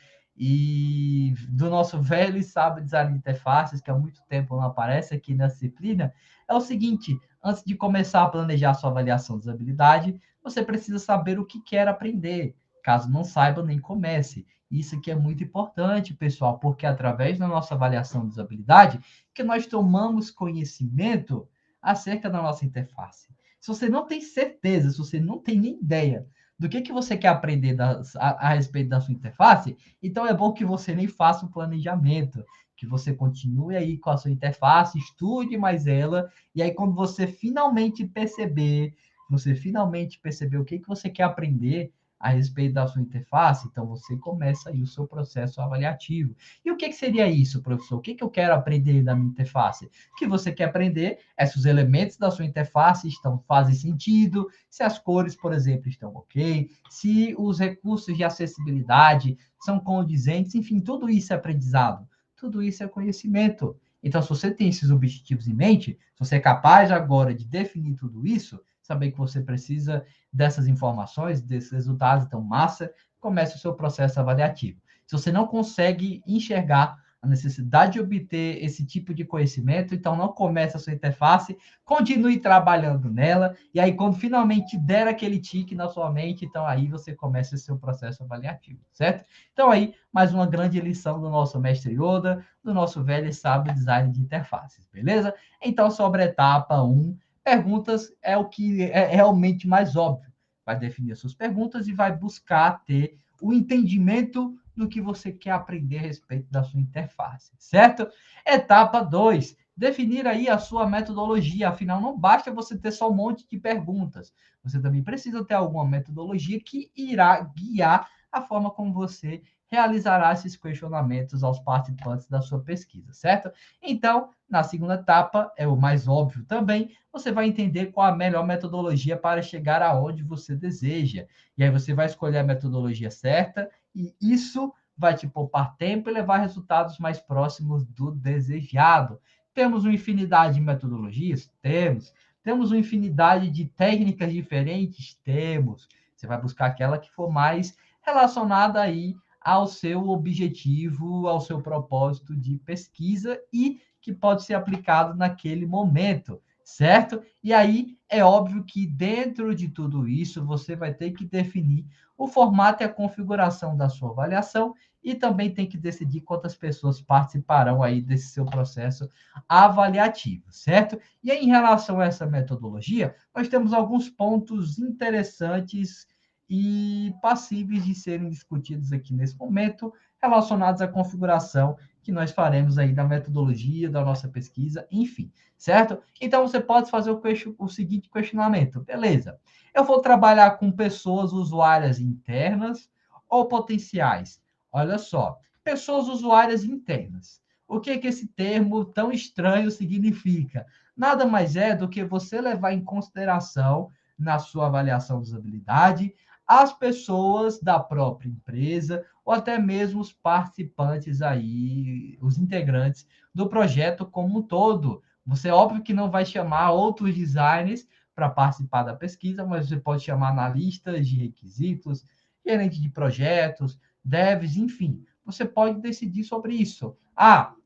e do nosso velho e sábio design de interfaces, que há muito tempo não aparece aqui na disciplina, é o seguinte: antes de começar a planejar sua avaliação de usabilidade, você precisa saber o que quer aprender. Caso não saiba, nem comece. Isso aqui é muito importante, pessoal, porque através da nossa avaliação de usabilidade, que nós tomamos conhecimento acerca da nossa interface. Se você não tem certeza, se você não tem nem ideia do que você quer aprender a respeito da sua interface, então é bom que você nem faça um planejamento, que você continue aí com a sua interface, estude mais ela, e aí quando você finalmente perceber o que você quer aprender a respeito da sua interface, então você começa aí o seu processo avaliativo. E o que seria isso, professor? O que eu quero aprender da minha interface? O que você quer aprender é se os elementos da sua interface fazem sentido, se as cores, por exemplo, estão ok, se os recursos de acessibilidade são condizentes, enfim, tudo isso é aprendizado, tudo isso é conhecimento. Então, se você tem esses objetivos em mente, se você é capaz agora de definir tudo isso, saber que você precisa dessas informações, desses resultados, então, massa, comece o seu processo avaliativo. Se você não consegue enxergar a necessidade de obter esse tipo de conhecimento, então não comece a sua interface, continue trabalhando nela, e aí quando finalmente der aquele tique na sua mente, então aí você começa o seu processo avaliativo, certo? Então aí, mais uma grande lição do nosso mestre Yoda, do nosso velho e sábio design de interfaces, beleza? Então, sobre a etapa 1, perguntas é o que é realmente mais óbvio. Vai definir as suas perguntas e vai buscar ter o entendimento do que você quer aprender a respeito da sua interface, certo? Etapa 2, definir aí a sua metodologia. Afinal, não basta você ter só um monte de perguntas. Você também precisa ter alguma metodologia que irá guiar a forma como você realizará esses questionamentos aos participantes da sua pesquisa, certo? Então, na segunda etapa, é o mais óbvio também, você vai entender qual a melhor metodologia para chegar aonde você deseja. E aí você vai escolher a metodologia certa, e isso vai te poupar tempo e levar resultados mais próximos do desejado. Temos uma infinidade de metodologias? Temos. Temos uma infinidade de técnicas diferentes? Temos. Você vai buscar aquela que for mais relacionada aí ao seu objetivo, ao seu propósito de pesquisa e que pode ser aplicado naquele momento, certo? E aí é óbvio que dentro de tudo isso você vai ter que definir o formato e a configuração da sua avaliação e também tem que decidir quantas pessoas participarão aí desse seu processo avaliativo, certo? E aí, em relação a essa metodologia, nós temos alguns pontos interessantes e passíveis de serem discutidos aqui nesse momento, relacionados à configuração que nós faremos aí da metodologia, da nossa pesquisa, enfim, certo? Então, você pode fazer o seguinte questionamento. Beleza, eu vou trabalhar com pessoas usuárias internas ou potenciais? Olha só, pessoas usuárias internas. O que esse termo tão estranho significa? Nada mais é do que você levar em consideração, na sua avaliação de usabilidade, as pessoas da própria empresa, ou até mesmo os participantes aí, os integrantes do projeto como um todo. Você, óbvio que não vai chamar outros designers para participar da pesquisa, mas você pode chamar analistas de requisitos, gerente de projetos, devs, enfim. Você pode decidir sobre isso.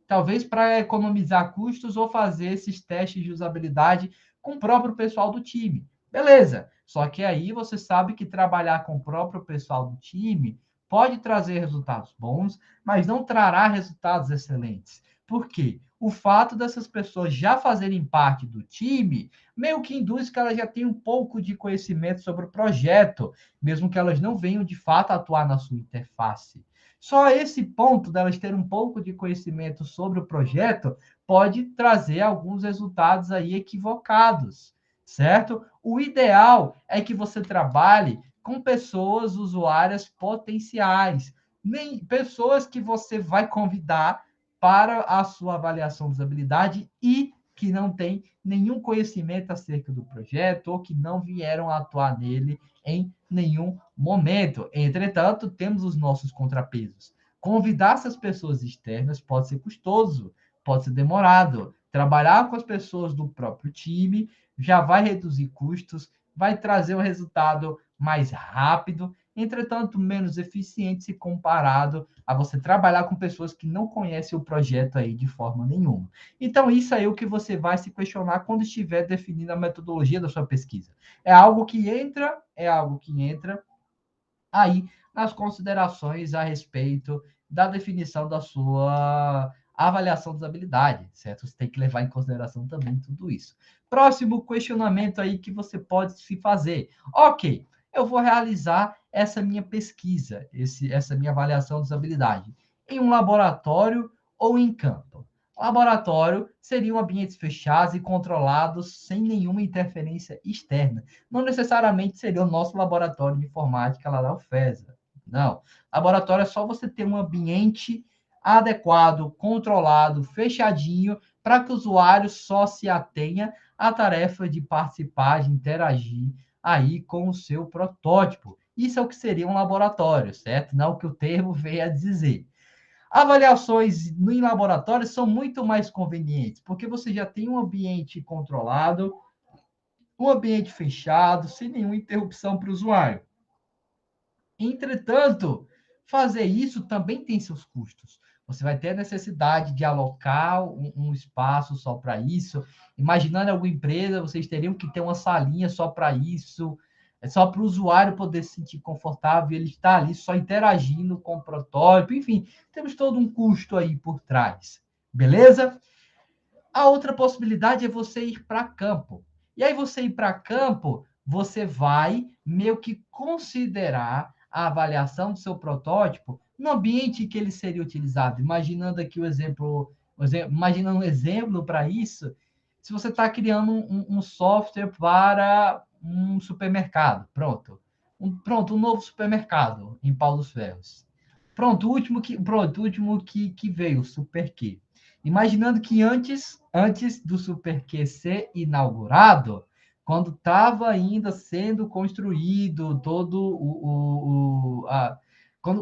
Talvez para economizar custos ou fazer esses testes de usabilidade com o próprio pessoal do time. Beleza. Só que aí você sabe que trabalhar com o próprio pessoal do time pode trazer resultados bons, mas não trará resultados excelentes. Por quê? O fato dessas pessoas já fazerem parte do time meio que induz que elas já tenham um pouco de conhecimento sobre o projeto, mesmo que elas não venham de fato atuar na sua interface. Só esse ponto delas terem um pouco de conhecimento sobre o projeto pode trazer alguns resultados aí equivocados, certo? O ideal é que você trabalhe com pessoas usuárias potenciais, nem pessoas que você vai convidar para a sua avaliação de usabilidade e que não tem nenhum conhecimento acerca do projeto ou que não vieram a atuar nele em nenhum momento. Entretanto, temos os nossos contrapesos. Convidar essas pessoas externas pode ser custoso, pode ser demorado. Trabalhar com as pessoas do próprio time já vai reduzir custos, vai trazer um resultado mais rápido entretanto, menos eficiente se comparado a você trabalhar com pessoas que não conhecem o projeto aí de forma nenhuma. Então, isso aí é o que você vai se questionar quando estiver definindo a metodologia da sua pesquisa. É algo que entra aí nas considerações a respeito da definição da sua avaliação das habilidades, certo? Você tem que levar em consideração também tudo isso. Próximo questionamento aí que você pode se fazer. Ok, eu vou realizar essa minha pesquisa, essa minha avaliação das habilidades em um laboratório ou em campo. Laboratório seriam ambientes fechados e controlados sem nenhuma interferência externa. Não necessariamente seria o nosso laboratório de informática lá da UFESA. Não. Laboratório é só você ter um ambiente adequado, controlado, fechadinho, para que o usuário só se atenha à tarefa de participar, de interagir aí com o seu protótipo. Isso é o que seria um laboratório, certo? Não o que o termo veio a dizer. Avaliações em laboratório são muito mais convenientes, porque você já tem um ambiente controlado, um ambiente fechado, sem nenhuma interrupção para o usuário. Entretanto, fazer isso também tem seus custos. Você vai ter a necessidade de alocar um espaço só para isso. Imaginando alguma empresa, vocês teriam que ter uma salinha só para isso, só para o usuário poder se sentir confortável e ele estar ali só interagindo com o protótipo. Enfim, temos todo um custo aí por trás. Beleza? A outra possibilidade é você ir para campo. E aí, você ir para campo, você vai meio que considerar a avaliação do seu protótipo no ambiente que ele seria utilizado. Imaginando aqui imaginando um exemplo para isso, se você está criando um software para um supermercado, pronto, um novo supermercado em Paulo dos Ferros. Pronto, o último que veio, o Super Q. Imaginando que antes do Super Q ser inaugurado, quando estava ainda sendo construído todo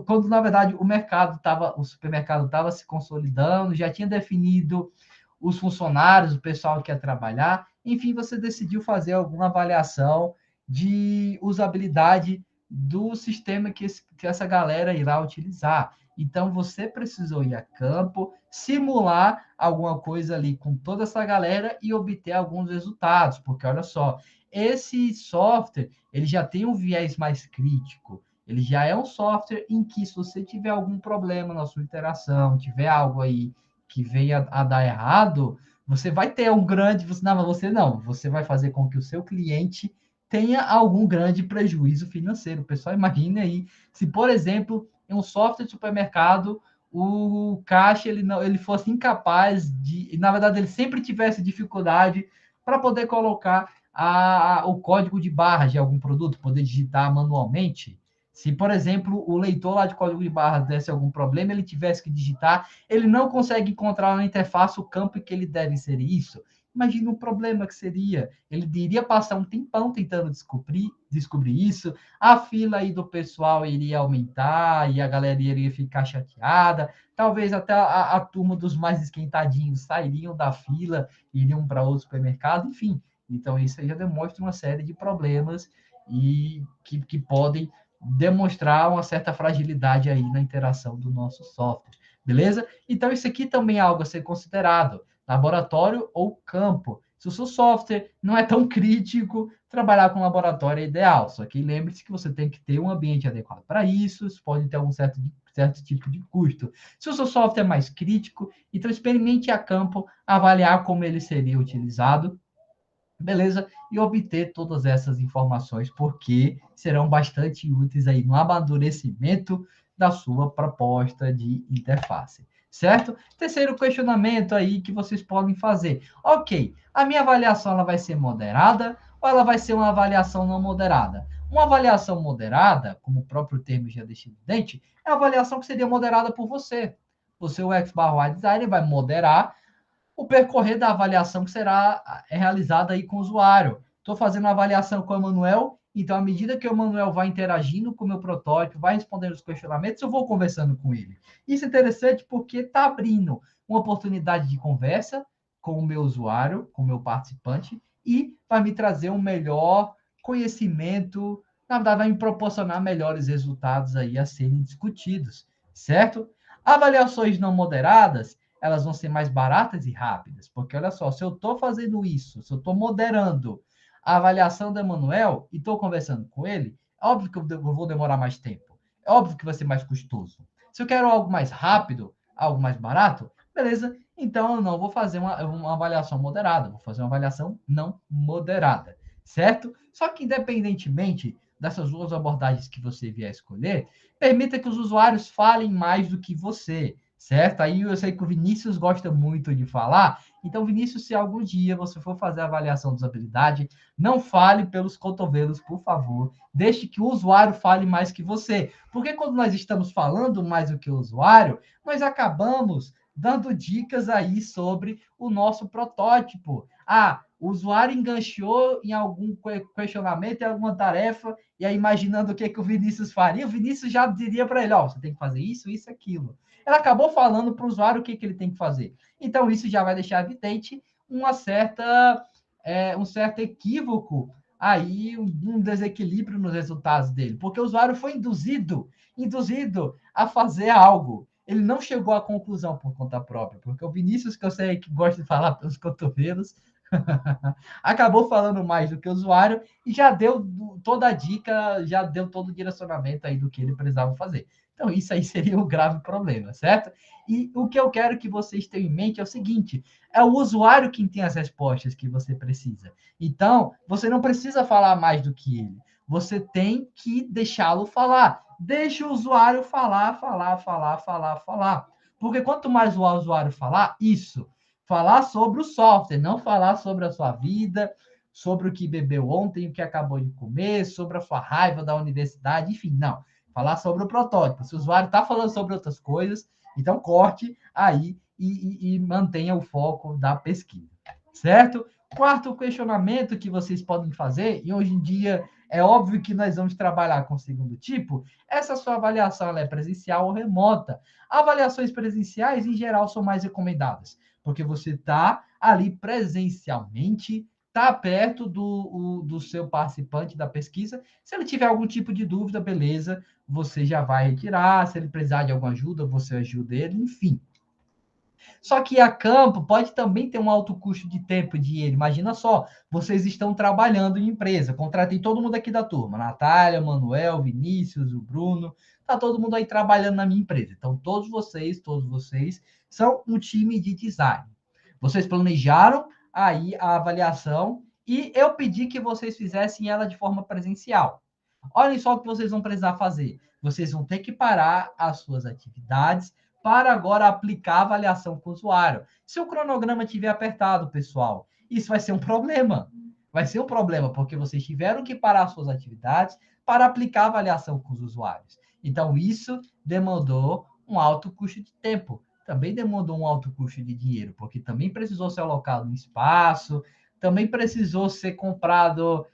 quando na verdade o supermercado estava se consolidando, já tinha definido os funcionários, o pessoal que ia trabalhar, enfim, você decidiu fazer alguma avaliação de usabilidade do sistema que essa galera irá utilizar. Então, você precisou ir a campo, simular alguma coisa ali com toda essa galera e obter alguns resultados, porque olha só, esse software, ele já tem um viés mais crítico, ele já é um software em que se você tiver algum problema na sua interação, tiver algo aí que venha a dar errado, você vai ter um grande, você vai fazer com que o seu cliente tenha algum grande prejuízo financeiro. O pessoal, imagine aí, se, por exemplo, em um software de supermercado, o caixa ele fosse incapaz de, na verdade, ele sempre tivesse dificuldade para poder colocar o código de barras de algum produto, poder digitar manualmente. Se, por exemplo, o leitor lá de código de barras desse algum problema, ele tivesse que digitar, ele não consegue encontrar na interface o campo em que ele deve inserir isso. Imagina o problema que seria. Ele iria passar um tempão tentando descobrir isso, a fila aí do pessoal iria aumentar e a galera iria ficar chateada, talvez até a turma dos mais esquentadinhos sairiam da fila, iriam para outro supermercado, enfim. Então, isso aí já demonstra uma série de problemas e que podem demonstrar uma certa fragilidade aí na interação do nosso software, beleza? Então, isso aqui também é algo a ser considerado, laboratório ou campo. Se o seu software não é tão crítico, trabalhar com laboratório é ideal, só que lembre-se que você tem que ter um ambiente adequado para isso, isso pode ter algum certo tipo de custo. Se o seu software é mais crítico, então experimente a campo, avaliar como ele seria utilizado, beleza? E obter todas essas informações, porque serão bastante úteis aí no amadurecimento da sua proposta de interface, certo? Terceiro questionamento aí que vocês podem fazer. Ok, a minha avaliação ela vai ser moderada ou ela vai ser uma avaliação não moderada? Uma avaliação moderada, como o próprio termo já deixa evidente, é a avaliação que seria moderada por você. O seu XBarY Designer vai moderar o percorrer da avaliação que será realizada aí com o usuário. Estou fazendo uma avaliação com o Emanuel, então, à medida que o Emanuel vai interagindo com o meu protótipo, vai respondendo os questionamentos, eu vou conversando com ele. Isso é interessante porque está abrindo uma oportunidade de conversa com o meu usuário, com o meu participante, e vai me trazer um melhor conhecimento na verdade, vai me proporcionar melhores resultados aí a serem discutidos, certo? Avaliações não moderadas, elas vão ser mais baratas e rápidas, porque olha só, se eu estou fazendo isso, se eu estou moderando a avaliação do Emanuel e estou conversando com ele, é óbvio que eu vou demorar mais tempo, é óbvio que vai ser mais custoso. Se eu quero algo mais rápido, algo mais barato, beleza, então eu não vou fazer uma avaliação moderada, vou fazer uma avaliação não moderada, certo? Só que independentemente dessas duas abordagens que você vier a escolher, permita que os usuários falem mais do que você, certo? Aí eu sei que o Vinícius gosta muito de falar, então, Vinícius, se algum dia você for fazer a avaliação de usabilidade, não fale pelos cotovelos, por favor. Deixe que o usuário fale mais que você. Porque quando nós estamos falando mais do que o usuário, nós acabamos dando dicas aí sobre o nosso protótipo. Ah, o usuário enganchou em algum questionamento, em alguma tarefa, e aí imaginando o que o Vinícius faria, o Vinícius já diria para ele, ó, você tem que fazer isso, isso, aquilo. Ela acabou falando para o usuário o que ele tem que fazer. Então, isso já vai deixar evidente um certo equívoco aí, um desequilíbrio nos resultados dele, porque o usuário foi induzido a fazer algo. Ele não chegou à conclusão por conta própria, porque o Vinícius, que eu sei que gosta de falar pelos cotovelos, acabou falando mais do que o usuário e já deu toda a dica, já deu todo o direcionamento aí do que ele precisava fazer. Então, isso aí seria o grave problema, certo? E o que eu quero que vocês tenham em mente é o seguinte: é o usuário quem tem as respostas que você precisa. Então, você não precisa falar mais do que ele. Você tem que deixá-lo falar. Deixa o usuário falar. Porque quanto mais o usuário falar sobre o software, não falar sobre a sua vida, sobre o que bebeu ontem, o que acabou de comer, sobre a sua raiva da universidade, enfim, não. Falar sobre o protótipo. Se o usuário está falando sobre outras coisas, então corte aí e mantenha o foco da pesquisa, certo? Quarto questionamento que vocês podem fazer, e hoje em dia é óbvio que nós vamos trabalhar com o segundo tipo, essa sua avaliação ela é presencial ou remota. Avaliações presenciais, em geral, são mais recomendadas, porque você está ali presencialmente, está perto do seu participante da pesquisa. Se ele tiver algum tipo de dúvida, beleza, você já vai retirar. Se ele precisar de alguma ajuda, você ajuda ele, enfim. Só que a campo pode também ter um alto custo de tempo e dinheiro. Imagina só, vocês estão trabalhando em empresa. Contratei todo mundo aqui da turma. Natália, Manuel, Vinícius, o Bruno. Tá todo mundo aí trabalhando na minha empresa. Então, todos vocês são um time de design. Vocês planejaram aí a avaliação e eu pedi que vocês fizessem ela de forma presencial. Olhem só o que vocês vão precisar fazer. Vocês vão ter que parar as suas atividades para agora aplicar a avaliação com o usuário. Se o cronograma estiver apertado, pessoal, isso vai ser um problema. Vai ser um problema, porque vocês tiveram que parar suas atividades para aplicar a avaliação com os usuários. Então, isso demandou um alto custo de tempo. Também demandou um alto custo de dinheiro, porque também precisou ser alocado um espaço, também precisou ser comprado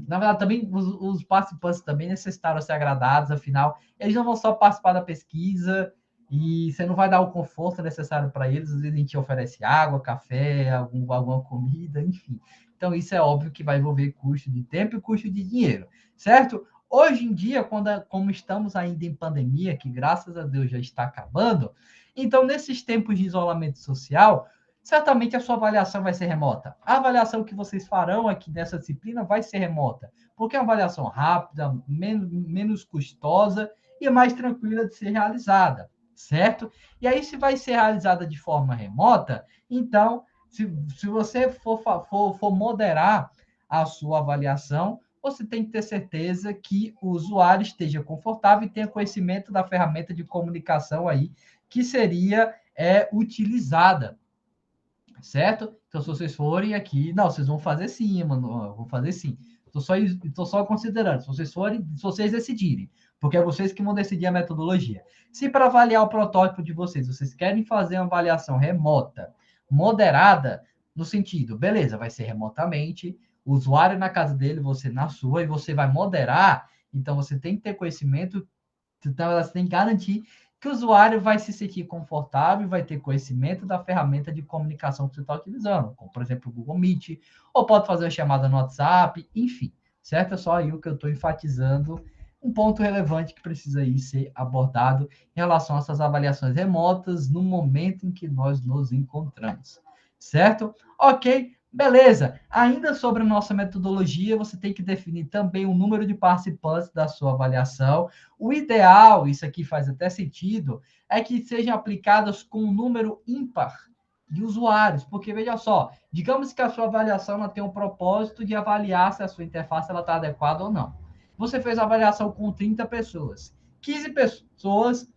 na verdade, também os participantes também necessitaram ser agradados, afinal, eles não vão só participar da pesquisa e você não vai dar o conforto necessário para eles, às vezes a gente oferece água, café, alguma comida, enfim. Então, isso é óbvio que vai envolver custo de tempo e custo de dinheiro, certo? Hoje em dia, como estamos ainda em pandemia, que graças a Deus já está acabando, então, nesses tempos de isolamento social, certamente a sua avaliação vai ser remota. A avaliação que vocês farão aqui nessa disciplina vai ser remota, porque é uma avaliação rápida, menos custosa e mais tranquila de ser realizada, certo? E aí, se vai ser realizada de forma remota, então, se você for moderar a sua avaliação, você tem que ter certeza que o usuário esteja confortável e tenha conhecimento da ferramenta de comunicação aí que seria utilizada, certo? Então, se vocês forem aqui, não, vocês vão fazer sim, mano, vou fazer sim. Tô só considerando, se vocês decidirem, porque é vocês que vão decidir a metodologia. Se para avaliar o protótipo de vocês, vocês querem fazer uma avaliação remota, moderada, no sentido, beleza, vai ser remotamente, o usuário na casa dele, você na sua, e você vai moderar, então você tem que ter conhecimento, então você tem que garantir que o usuário vai se sentir confortável, vai ter conhecimento da ferramenta de comunicação que você está utilizando, como, por exemplo, o Google Meet, ou pode fazer uma chamada no WhatsApp, enfim, certo? É só aí o que eu estou enfatizando, um ponto relevante que precisa aí ser abordado em relação a essas avaliações remotas no momento em que nós nos encontramos, certo? Ok, beleza. Ainda sobre a nossa metodologia, você tem que definir também o número de participantes da sua avaliação. O ideal, isso aqui faz até sentido, é que sejam aplicadas com um número ímpar de usuários, porque veja só, digamos que a sua avaliação ela tem o propósito de avaliar se a sua interface está adequada ou não. Você fez a avaliação com 30 pessoas. 15 pessoas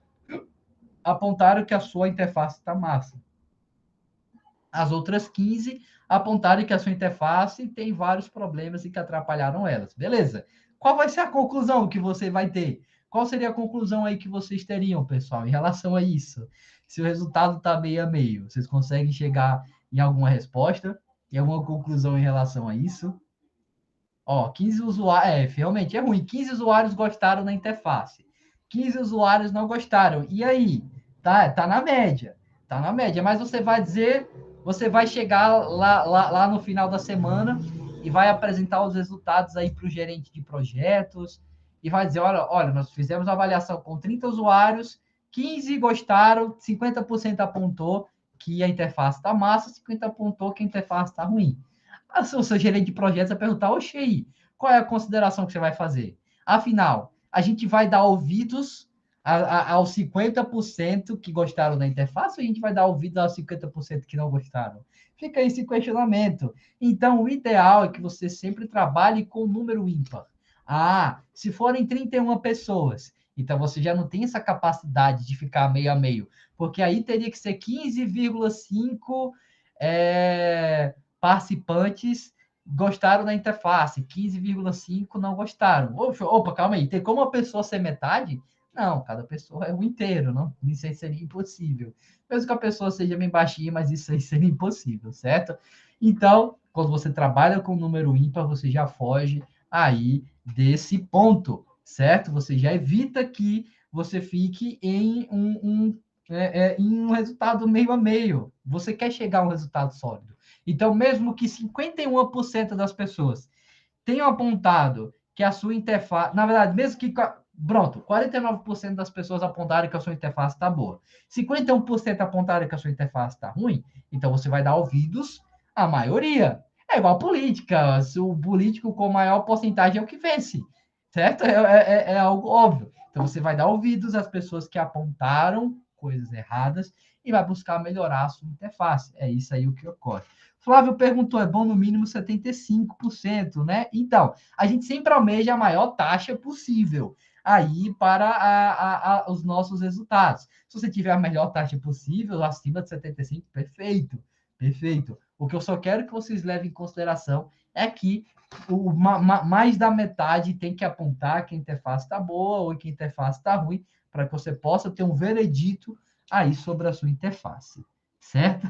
apontaram que a sua interface está massa. As outras 15 apontaram que a sua interface tem vários problemas e que atrapalharam elas. Beleza. Qual vai ser a conclusão que você vai ter? Qual seria a conclusão aí que vocês teriam, pessoal, em relação a isso? Se o resultado está meio a meio, vocês conseguem chegar em alguma resposta? Em alguma conclusão em relação a isso? Ó, 15 usuários. É, realmente é ruim. 15 usuários gostaram da interface. 15 usuários não gostaram. E aí? Tá na média. Tá na média. Mas você vai dizer, você vai chegar lá no final da semana e vai apresentar os resultados aí para o gerente de projetos e vai dizer, olha, nós fizemos uma avaliação com 30 usuários, 15 gostaram, 50% apontou que a interface está massa, 50% apontou que a interface está ruim. O seu gerente de projetos vai perguntar, oxe, aí, qual é a consideração que você vai fazer? Afinal, a gente vai dar ouvidos aos 50% que gostaram da interface ou a gente vai dar ouvidos aos 50% que não gostaram? Fica esse questionamento. Então, o ideal é que você sempre trabalhe com número ímpar. Ah, se forem 31 pessoas, então você já não tem essa capacidade de ficar meio a meio, porque aí teria que ser 15,5 participantes gostaram da interface, 15,5 não gostaram. Opa, calma aí, tem como uma pessoa ser metade? Não, cada pessoa é o inteiro, não? Isso aí seria impossível. Mesmo que a pessoa seja bem baixinha, mas isso aí seria impossível, certo? Então, quando você trabalha com número ímpar, você já foge aí desse ponto, certo? Você já evita que você fique em um resultado meio a meio. Você quer chegar a um resultado sólido. Então, mesmo que 51% das pessoas tenham apontado que a sua interface, na verdade, mesmo que, pronto, 49% das pessoas apontaram que a sua interface está boa, 51% apontaram que a sua interface está ruim, então você vai dar ouvidos à maioria. É igual a política, se o político com maior porcentagem é o que vence, certo? É algo óbvio. Então você vai dar ouvidos às pessoas que apontaram coisas erradas e vai buscar melhorar a sua interface. É isso aí o que ocorre. Flávio perguntou, é bom no mínimo 75%, né? Então, a gente sempre almeja a maior taxa possível aí para os nossos resultados. Se você tiver a melhor taxa possível, acima de 75, perfeito, perfeito. O que eu só quero que vocês levem em consideração é que mais da metade tem que apontar que a interface está boa ou que a interface está ruim, para que você possa ter um veredito aí sobre a sua interface, certo?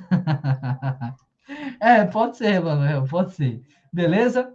Pode ser, Manuel, pode ser. Beleza?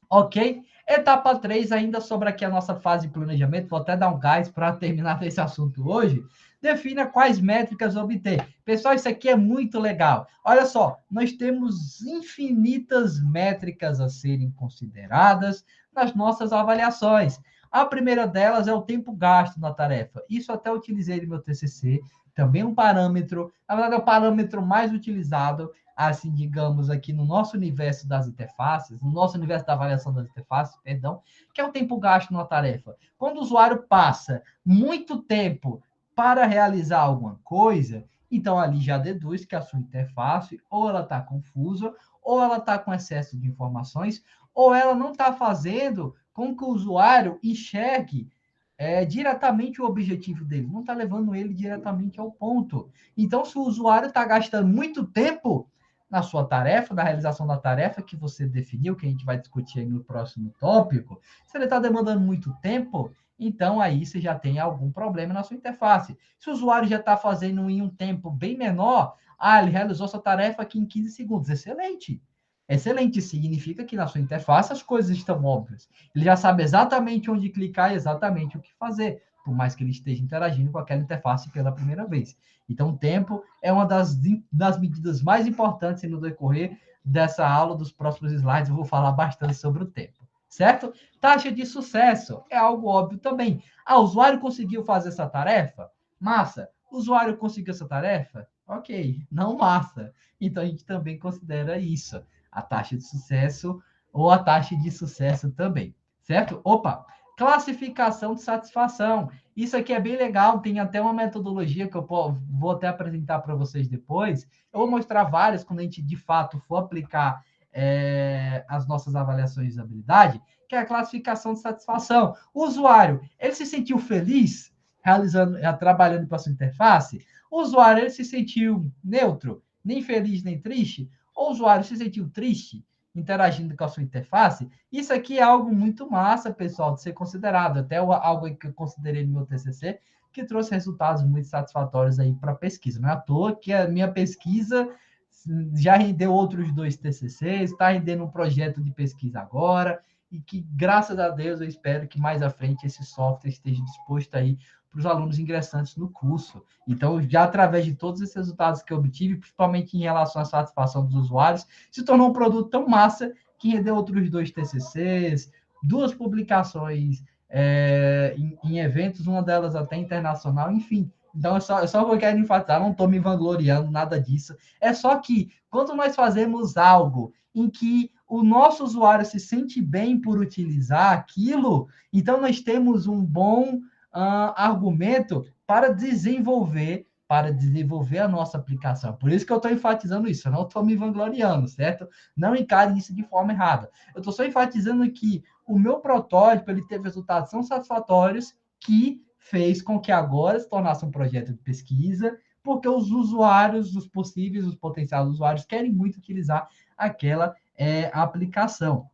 Ok? Etapa 3 ainda sobre aqui a nossa fase de planejamento, vou até dar um gás para terminar esse assunto hoje. Defina quais métricas obter. Pessoal, isso aqui é muito legal. Olha só, nós temos infinitas métricas a serem consideradas nas nossas avaliações. A primeira delas é o tempo gasto na tarefa. Isso até utilizei no meu TCC, também um parâmetro, na verdade é o parâmetro mais utilizado assim, digamos, aqui no nosso universo das interfaces, no nosso universo da avaliação das interfaces, perdão, que é o tempo gasto numa tarefa. Quando o usuário passa muito tempo para realizar alguma coisa, então ali já deduz que a sua interface ou ela está confusa, ou ela está com excesso de informações, ou ela não está fazendo com que o usuário enxergue diretamente o objetivo dele, não está levando ele diretamente ao ponto. Então, se o usuário está gastando muito tempo na sua tarefa, na realização da tarefa que você definiu, que a gente vai discutir aí no próximo tópico, se ele está demandando muito tempo, então aí você já tem algum problema na sua interface. Se o usuário já está fazendo em um tempo bem menor, ele realizou sua tarefa aqui em 15 segundos. Excelente. Excelente, significa que na sua interface as coisas estão óbvias. Ele já sabe exatamente onde clicar e exatamente o que fazer, por mais que ele esteja interagindo com aquela interface pela primeira vez. Então, o tempo é uma das medidas mais importantes no decorrer dessa aula, dos próximos slides, eu vou falar bastante sobre o tempo, certo? Taxa de sucesso é algo óbvio também. Ah, o usuário conseguiu fazer essa tarefa? Massa. O usuário conseguiu essa tarefa? Ok, não massa. Então a gente também considera isso, a taxa de sucesso ou a taxa de sucesso também, certo? Opa, classificação de satisfação. Isso aqui é bem legal, tem até uma metodologia que eu vou até apresentar para vocês depois. Eu vou mostrar várias quando a gente de fato for aplicar as nossas avaliações de usabilidade, que é a classificação de satisfação. O usuário, ele se sentiu feliz realizando, trabalhando com a sua interface? O usuário, ele se sentiu neutro, nem feliz nem triste? Ou o usuário se sentiu triste interagindo com a sua interface? Isso aqui é algo muito massa, pessoal, de ser considerado. Até algo que eu considerei no meu TCC, que trouxe resultados muito satisfatórios aí para a pesquisa. Não é à toa que a minha pesquisa já rendeu outros 2 TCCs, está rendendo um projeto de pesquisa agora, e que, graças a Deus, eu espero que mais à frente esse software esteja disposto aí para os alunos ingressantes no curso. Então, já através de todos esses resultados que eu obtive, principalmente em relação à satisfação dos usuários, se tornou um produto tão massa que rendeu outros 2 TCCs, 2 publicações em eventos, uma delas até internacional, enfim. Então, eu só vou querer enfatizar, não estou me vangloriando, nada disso. É só que, quando nós fazemos algo em que o nosso usuário se sente bem por utilizar aquilo, então nós temos um bom argumento para desenvolver a nossa aplicação. Por isso que eu estou enfatizando isso, eu não estou me vangloriando, certo? Não encare isso de forma errada. Eu estou só enfatizando que o meu protótipo ele teve resultados tão satisfatórios que fez com que agora se tornasse um projeto de pesquisa, porque os usuários, os possíveis, os potenciais usuários, querem muito utilizar aquela aplicação.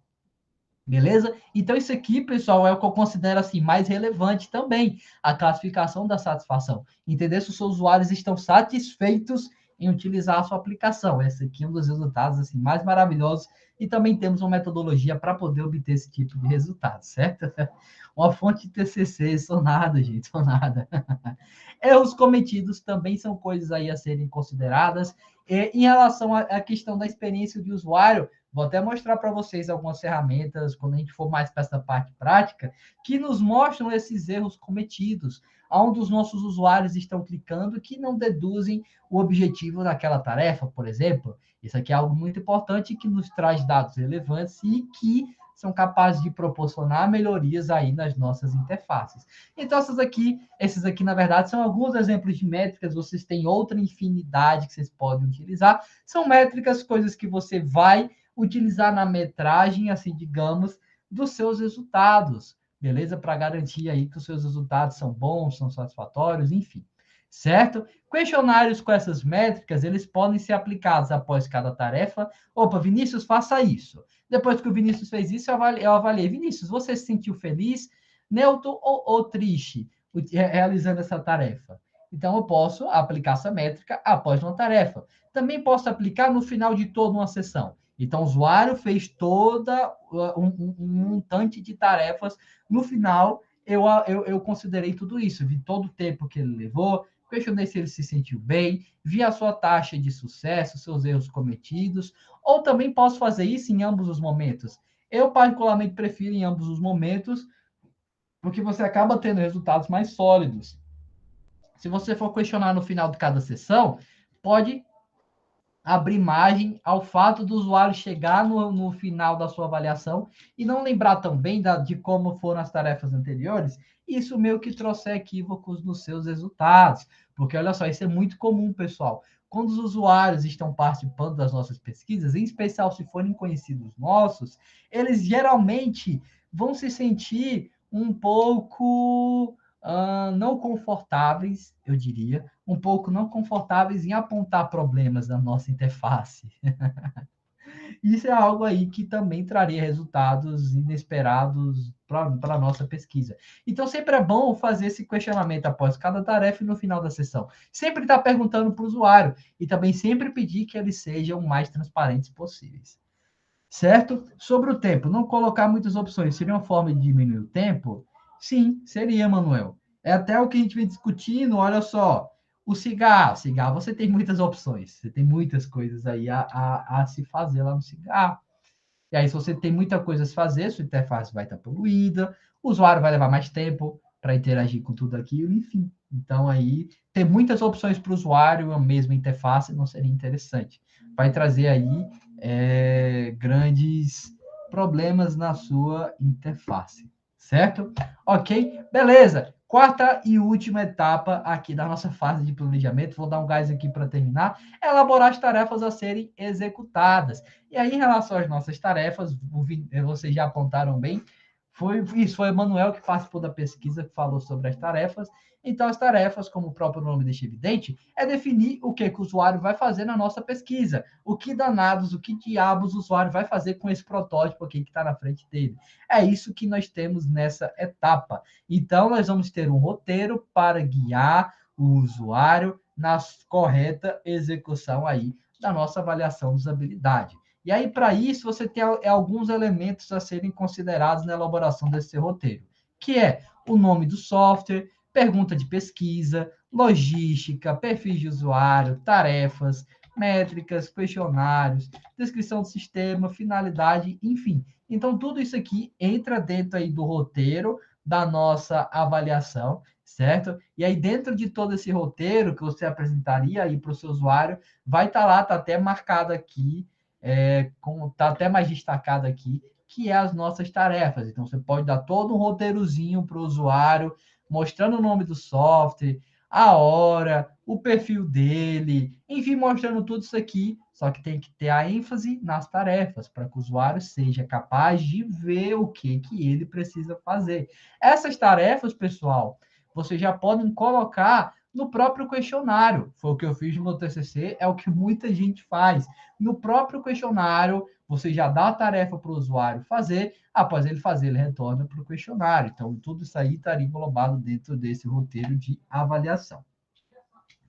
Beleza? Então, isso aqui, pessoal, é o que eu considero assim mais relevante também, a classificação da satisfação. Entender se os seus usuários estão satisfeitos em utilizar a sua aplicação. Esse aqui é um dos resultados assim, mais maravilhosos. E também temos uma metodologia para poder obter esse tipo de resultado, certo? Uma fonte de TCC, sou nada, gente, sou nada. Erros cometidos também são coisas aí a serem consideradas. E, em relação à questão da experiência de usuário, vou até mostrar para vocês algumas ferramentas, quando a gente for mais para essa parte prática, que nos mostram esses erros cometidos, onde os nossos usuários estão clicando que não deduzem o objetivo daquela tarefa, por exemplo. Isso aqui é algo muito importante que nos traz dados relevantes e que são capazes de proporcionar melhorias aí nas nossas interfaces. Então, esses aqui, na verdade, são alguns exemplos de métricas, vocês têm outra infinidade que vocês podem utilizar. São métricas, coisas que você vai utilizar na metragem, assim, digamos, dos seus resultados, beleza? Para garantir aí que os seus resultados são bons, são satisfatórios, enfim, certo? Questionários com essas métricas, eles podem ser aplicados após cada tarefa. Opa, Vinícius, faça isso. Depois que o Vinícius fez isso, eu avaliei. Vinícius, você se sentiu feliz, neutro ou triste realizando essa tarefa? Então, eu posso aplicar essa métrica após uma tarefa. Também posso aplicar no final de toda uma sessão. Então, o usuário fez toda um montante de tarefas. No final, eu considerei tudo isso. Vi todo o tempo que ele levou, questionei se ele se sentiu bem, vi a sua taxa de sucesso, seus erros cometidos. Ou também posso fazer isso em ambos os momentos. Eu, particularmente, prefiro em ambos os momentos, porque você acaba tendo resultados mais sólidos. Se você for questionar no final de cada sessão, pode abrir margem ao fato do usuário chegar no final da sua avaliação e não lembrar também de como foram as tarefas anteriores, isso meio que trouxe equívocos nos seus resultados. Porque, olha só, isso é muito comum, pessoal. Quando os usuários estão participando das nossas pesquisas, em especial se forem conhecidos nossos, eles geralmente vão se sentir um pouco não confortáveis, eu diria, um pouco não confortáveis em apontar problemas na nossa interface. Isso é algo aí que também traria resultados inesperados para a nossa pesquisa. Então, sempre é bom fazer esse questionamento após cada tarefa e no final da sessão. Sempre estar perguntando para o usuário e também sempre pedir que eles sejam o mais transparentes possíveis. Certo? Sobre o tempo, não colocar muitas opções seria uma forma de diminuir o tempo? Sim, seria, Manuel. É até o que a gente vem discutindo, olha só. O cigarro, você tem muitas opções, você tem muitas coisas aí a se fazer lá no cigarro. E aí, se você tem muita coisa a se fazer, sua interface vai estar poluída, o usuário vai levar mais tempo para interagir com tudo aquilo, enfim. Então, aí, ter muitas opções para o usuário, a mesma interface, não seria interessante. Vai trazer aí grandes problemas na sua interface, certo? Ok? Beleza. Quarta e última etapa aqui da nossa fase de planejamento, vou dar um gás aqui para terminar, é elaborar as tarefas a serem executadas. E aí, em relação às nossas tarefas, vocês já apontaram bem, foi o Emanuel que participou da pesquisa, que falou sobre as tarefas. Então, as tarefas, como o próprio nome deixa evidente, é definir o que o usuário vai fazer na nossa pesquisa. O que danados, o que diabos o usuário vai fazer com esse protótipo aqui que está na frente dele. É isso que nós temos nessa etapa. Então, nós vamos ter um roteiro para guiar o usuário na correta execução aí da nossa avaliação de usabilidade. E aí, para isso, você tem alguns elementos a serem considerados na elaboração desse roteiro, que é o nome do software, pergunta de pesquisa, logística, perfis de usuário, tarefas, métricas, questionários, descrição do sistema, finalidade, enfim. Então, tudo isso aqui entra dentro aí do roteiro da nossa avaliação, certo? E aí, dentro de todo esse roteiro que você apresentaria aí para o seu usuário, vai estar lá, está até marcado aqui, está até mais destacado aqui, que é as nossas tarefas. Então, você pode dar todo um roteirozinho para o usuário, mostrando o nome do software, a hora, o perfil dele, enfim, mostrando tudo isso aqui. Só que tem que ter a ênfase nas tarefas, para que o usuário seja capaz de ver o que ele precisa fazer. Essas tarefas, pessoal, vocês já podem colocar no próprio questionário. Foi o que eu fiz no meu TCC, é o que muita gente faz. No próprio questionário, você já dá a tarefa para o usuário fazer, após ele fazer, ele retorna para o questionário. Então, tudo isso aí estaria englobado dentro desse roteiro de avaliação.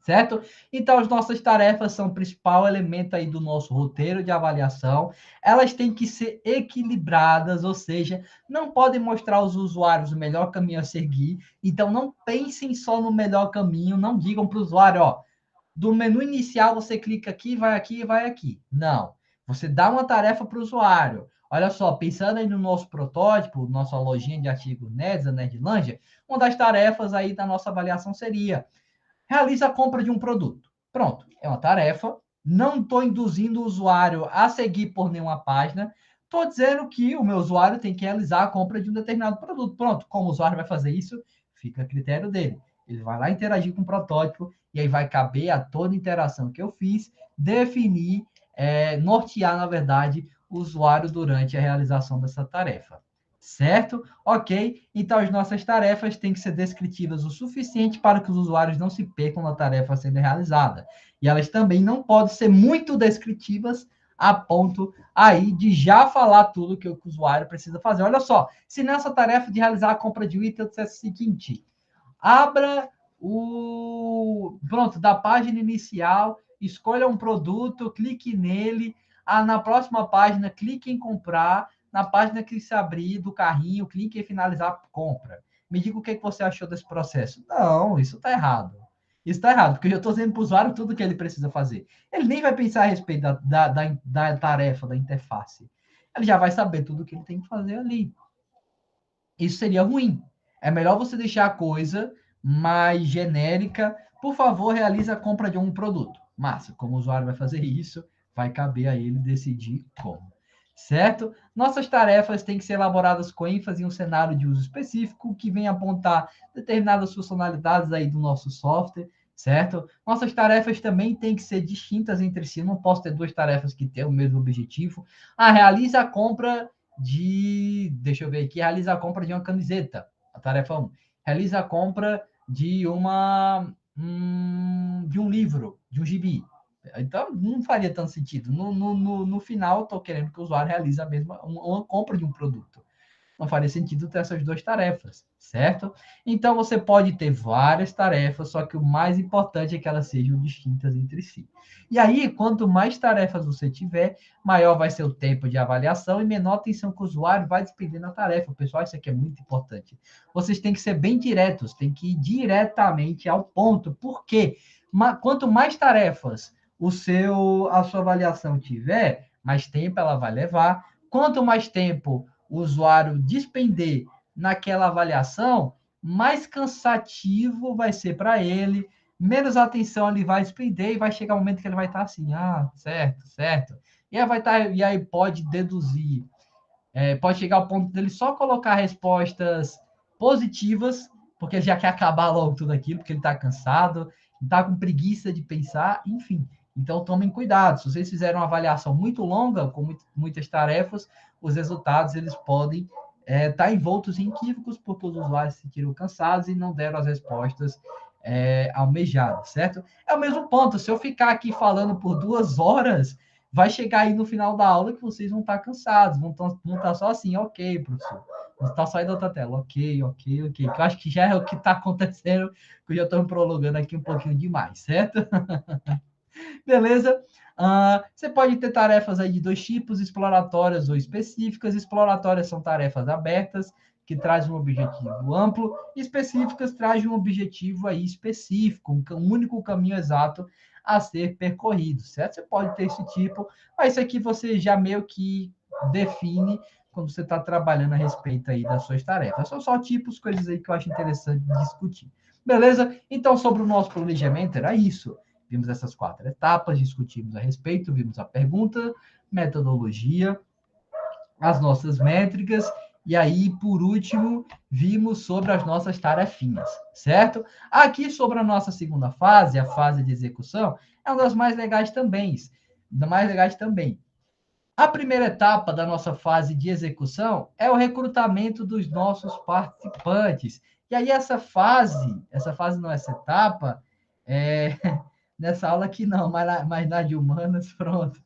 Certo? Então, as nossas tarefas são o principal elemento aí do nosso roteiro de avaliação. Elas têm que ser equilibradas, ou seja, não podem mostrar aos usuários o melhor caminho a seguir. Então, não pensem só no melhor caminho, não digam para o usuário, ó, do menu inicial você clica aqui, vai aqui e vai aqui. Não. Você dá uma tarefa para o usuário. Olha só, pensando aí no nosso protótipo, nossa lojinha de artigos nerds, a Nerdlândia, uma das tarefas aí da nossa avaliação seria: realiza a compra de um produto. Pronto, é uma tarefa. Não estou induzindo o usuário a seguir por nenhuma página. Estou dizendo que o meu usuário tem que realizar a compra de um determinado produto. Pronto, como o usuário vai fazer isso, fica a critério dele. Ele vai lá interagir com o protótipo e aí vai caber a toda interação que eu fiz definir, nortear, na verdade, o usuário durante a realização dessa tarefa. Certo? Ok. Então, as nossas tarefas têm que ser descritivas o suficiente para que os usuários não se percam na tarefa sendo realizada. E elas também não podem ser muito descritivas a ponto aí de já falar tudo que o usuário precisa fazer. Olha só, se nessa tarefa de realizar a compra de um item eu dissesse o seguinte: abra pronto, da página inicial, escolha um produto, clique nele, na próxima página, clique em comprar, na página que se abrir do carrinho, clique em finalizar a compra. Me diga o que você achou desse processo. Não, isso está errado. Isso está errado, porque eu estou dizendo para o usuário tudo que ele precisa fazer. Ele nem vai pensar a respeito da tarefa, da interface. Ele já vai saber tudo que ele tem que fazer ali. Isso seria ruim. É melhor você deixar a coisa mais genérica. Por favor, realize a compra de um produto. Massa, como o usuário vai fazer isso, vai caber a ele decidir como. Certo? Nossas tarefas têm que ser elaboradas com ênfase em um cenário de uso específico que venha apontar determinadas funcionalidades aí do nosso software, certo? Nossas tarefas também têm que ser distintas entre si. Não posso ter duas tarefas que têm o mesmo objetivo. Realize a compra deixa eu ver aqui, realiza a compra de uma camiseta, a tarefa 1. Realiza a compra de de um livro, de um gibi. Então, não faria tanto sentido. No final, estou querendo que o usuário realize a mesma, uma compra de um produto. Não faria sentido ter essas duas tarefas, certo? Então, você pode ter várias tarefas, só que o mais importante é que elas sejam distintas entre si. E aí, quanto mais tarefas você tiver, maior vai ser o tempo de avaliação e menor atenção que o usuário vai despender na tarefa. Pessoal, isso aqui é muito importante. Vocês têm que ser bem diretos, têm que ir diretamente ao ponto. Por quê? Quanto mais tarefas a sua avaliação tiver, mais tempo ela vai levar, quanto mais tempo o usuário despender naquela avaliação, mais cansativo vai ser para ele, menos atenção ele vai despender e vai chegar um momento que ele vai estar assim, certo, certo. E aí, e aí pode deduzir, pode chegar ao ponto dele só colocar respostas positivas, porque ele já quer acabar logo tudo aquilo, porque ele está cansado, está com preguiça de pensar, enfim. Então, tomem cuidado. Se vocês fizeram uma avaliação muito longa, com muitas tarefas, os resultados eles podem estar envoltos em equívocos, porque os usuários se sentiram cansados e não deram as respostas almejadas, certo? É o mesmo ponto. Se eu ficar aqui falando por 2 horas, vai chegar aí no final da aula que vocês vão estar cansados, vão estar só assim, ok, professor. Vão estar só aí da outra tela, ok, ok, ok. Que eu acho que já é o que está acontecendo, que eu já estou me prolongando aqui um pouquinho demais, certo? Beleza? Você pode ter tarefas aí de 2 tipos, exploratórias ou específicas. Exploratórias são tarefas abertas, que trazem um objetivo amplo, e específicas trazem um objetivo aí específico, um único caminho exato a ser percorrido, certo? Você pode ter esse tipo, mas isso aqui você já meio que define quando você está trabalhando a respeito aí das suas tarefas. São só tipos, coisas aí que eu acho interessante discutir. Beleza? Então, sobre o nosso planejamento, era isso. Vimos essas 4 etapas, discutimos a respeito, vimos a pergunta, metodologia, as nossas métricas, e aí, por último, vimos sobre as nossas tarefinhas, certo? Aqui, sobre a nossa segunda fase, a fase de execução, é uma das mais legais também. A primeira etapa da nossa fase de execução é o recrutamento dos nossos participantes. E aí, essa fase não, essa etapa, é, nessa aula aqui não, mas na de humanas, pronto.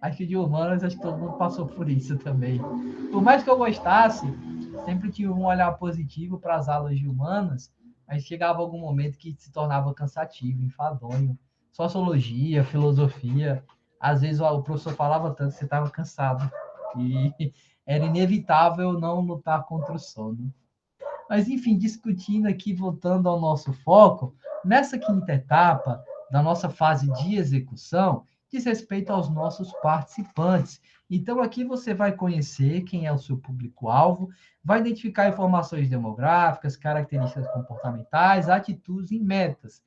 Acho que de humanas, acho que todo mundo passou por isso também. Por mais que eu gostasse, sempre tive um olhar positivo para as aulas de humanas, mas chegava algum momento que se tornava cansativo, enfadonho. Sociologia, filosofia, às vezes o professor falava tanto que você estava cansado. E era inevitável não lutar contra o sono. Mas, enfim, discutindo aqui, voltando ao nosso foco, nessa quinta etapa da nossa fase de execução, diz respeito aos nossos participantes. Então, aqui você vai conhecer quem é o seu público-alvo, vai identificar informações demográficas, características comportamentais, atitudes e metas.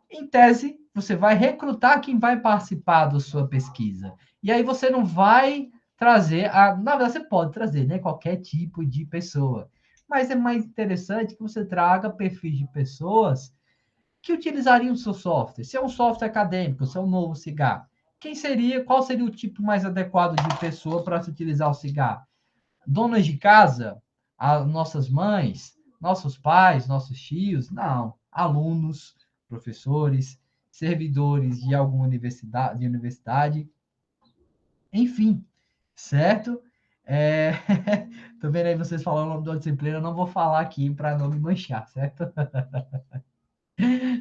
Em tese, você vai recrutar quem vai participar da sua pesquisa. E aí você não vai trazer, na verdade, você pode trazer, né, qualquer tipo de pessoa. Mas é mais interessante que você traga perfis de pessoas que utilizariam o seu software. Se é um software acadêmico, se é um novo cigarro, qual seria o tipo mais adequado de pessoa para se utilizar o cigarro? Donas de casa, as nossas mães, nossos pais, nossos tios? Não. Alunos, professores, servidores de alguma universidade, enfim, certo? É... Tô vendo aí vocês falando o nome da disciplina, eu não vou falar aqui para não me manchar, certo?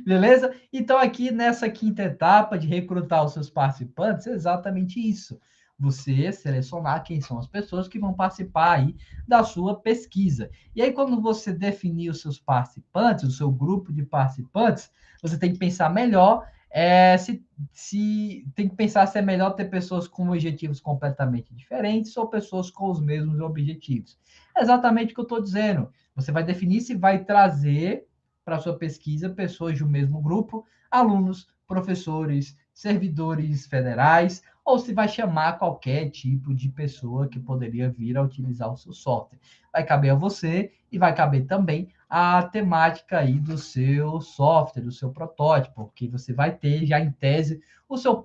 Beleza? Então, aqui nessa quinta etapa de recrutar os seus participantes, é exatamente isso. Você selecionar quem são as pessoas que vão participar aí da sua pesquisa. E aí, quando você definir os seus participantes, o seu grupo de participantes, você tem que pensar melhor se tem que pensar se é melhor ter pessoas com objetivos completamente diferentes ou pessoas com os mesmos objetivos. É exatamente o que eu estou dizendo. Você vai definir se vai trazer para sua pesquisa pessoas do mesmo grupo, alunos, professores, servidores federais, ou se vai chamar qualquer tipo de pessoa que poderia vir a utilizar o seu software. Vai caber a você e vai caber também a temática aí do seu software, do seu protótipo, porque você vai ter já em tese o seu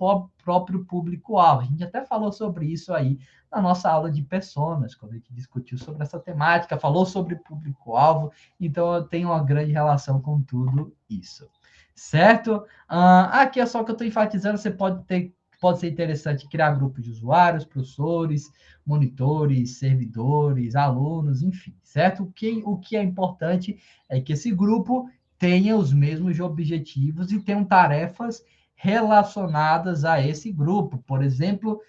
próprio público-alvo. A gente até falou sobre isso aí na nossa aula de personas, quando a gente discutiu sobre essa temática, falou sobre público-alvo, então eu tenho uma grande relação com tudo isso. Certo? Aqui é só que eu estou enfatizando, você pode ser interessante criar grupos de usuários, professores, monitores, servidores, alunos, enfim, certo? O que é importante é que esse grupo tenha os mesmos objetivos e tenham tarefas relacionadas a esse grupo. Por exemplo,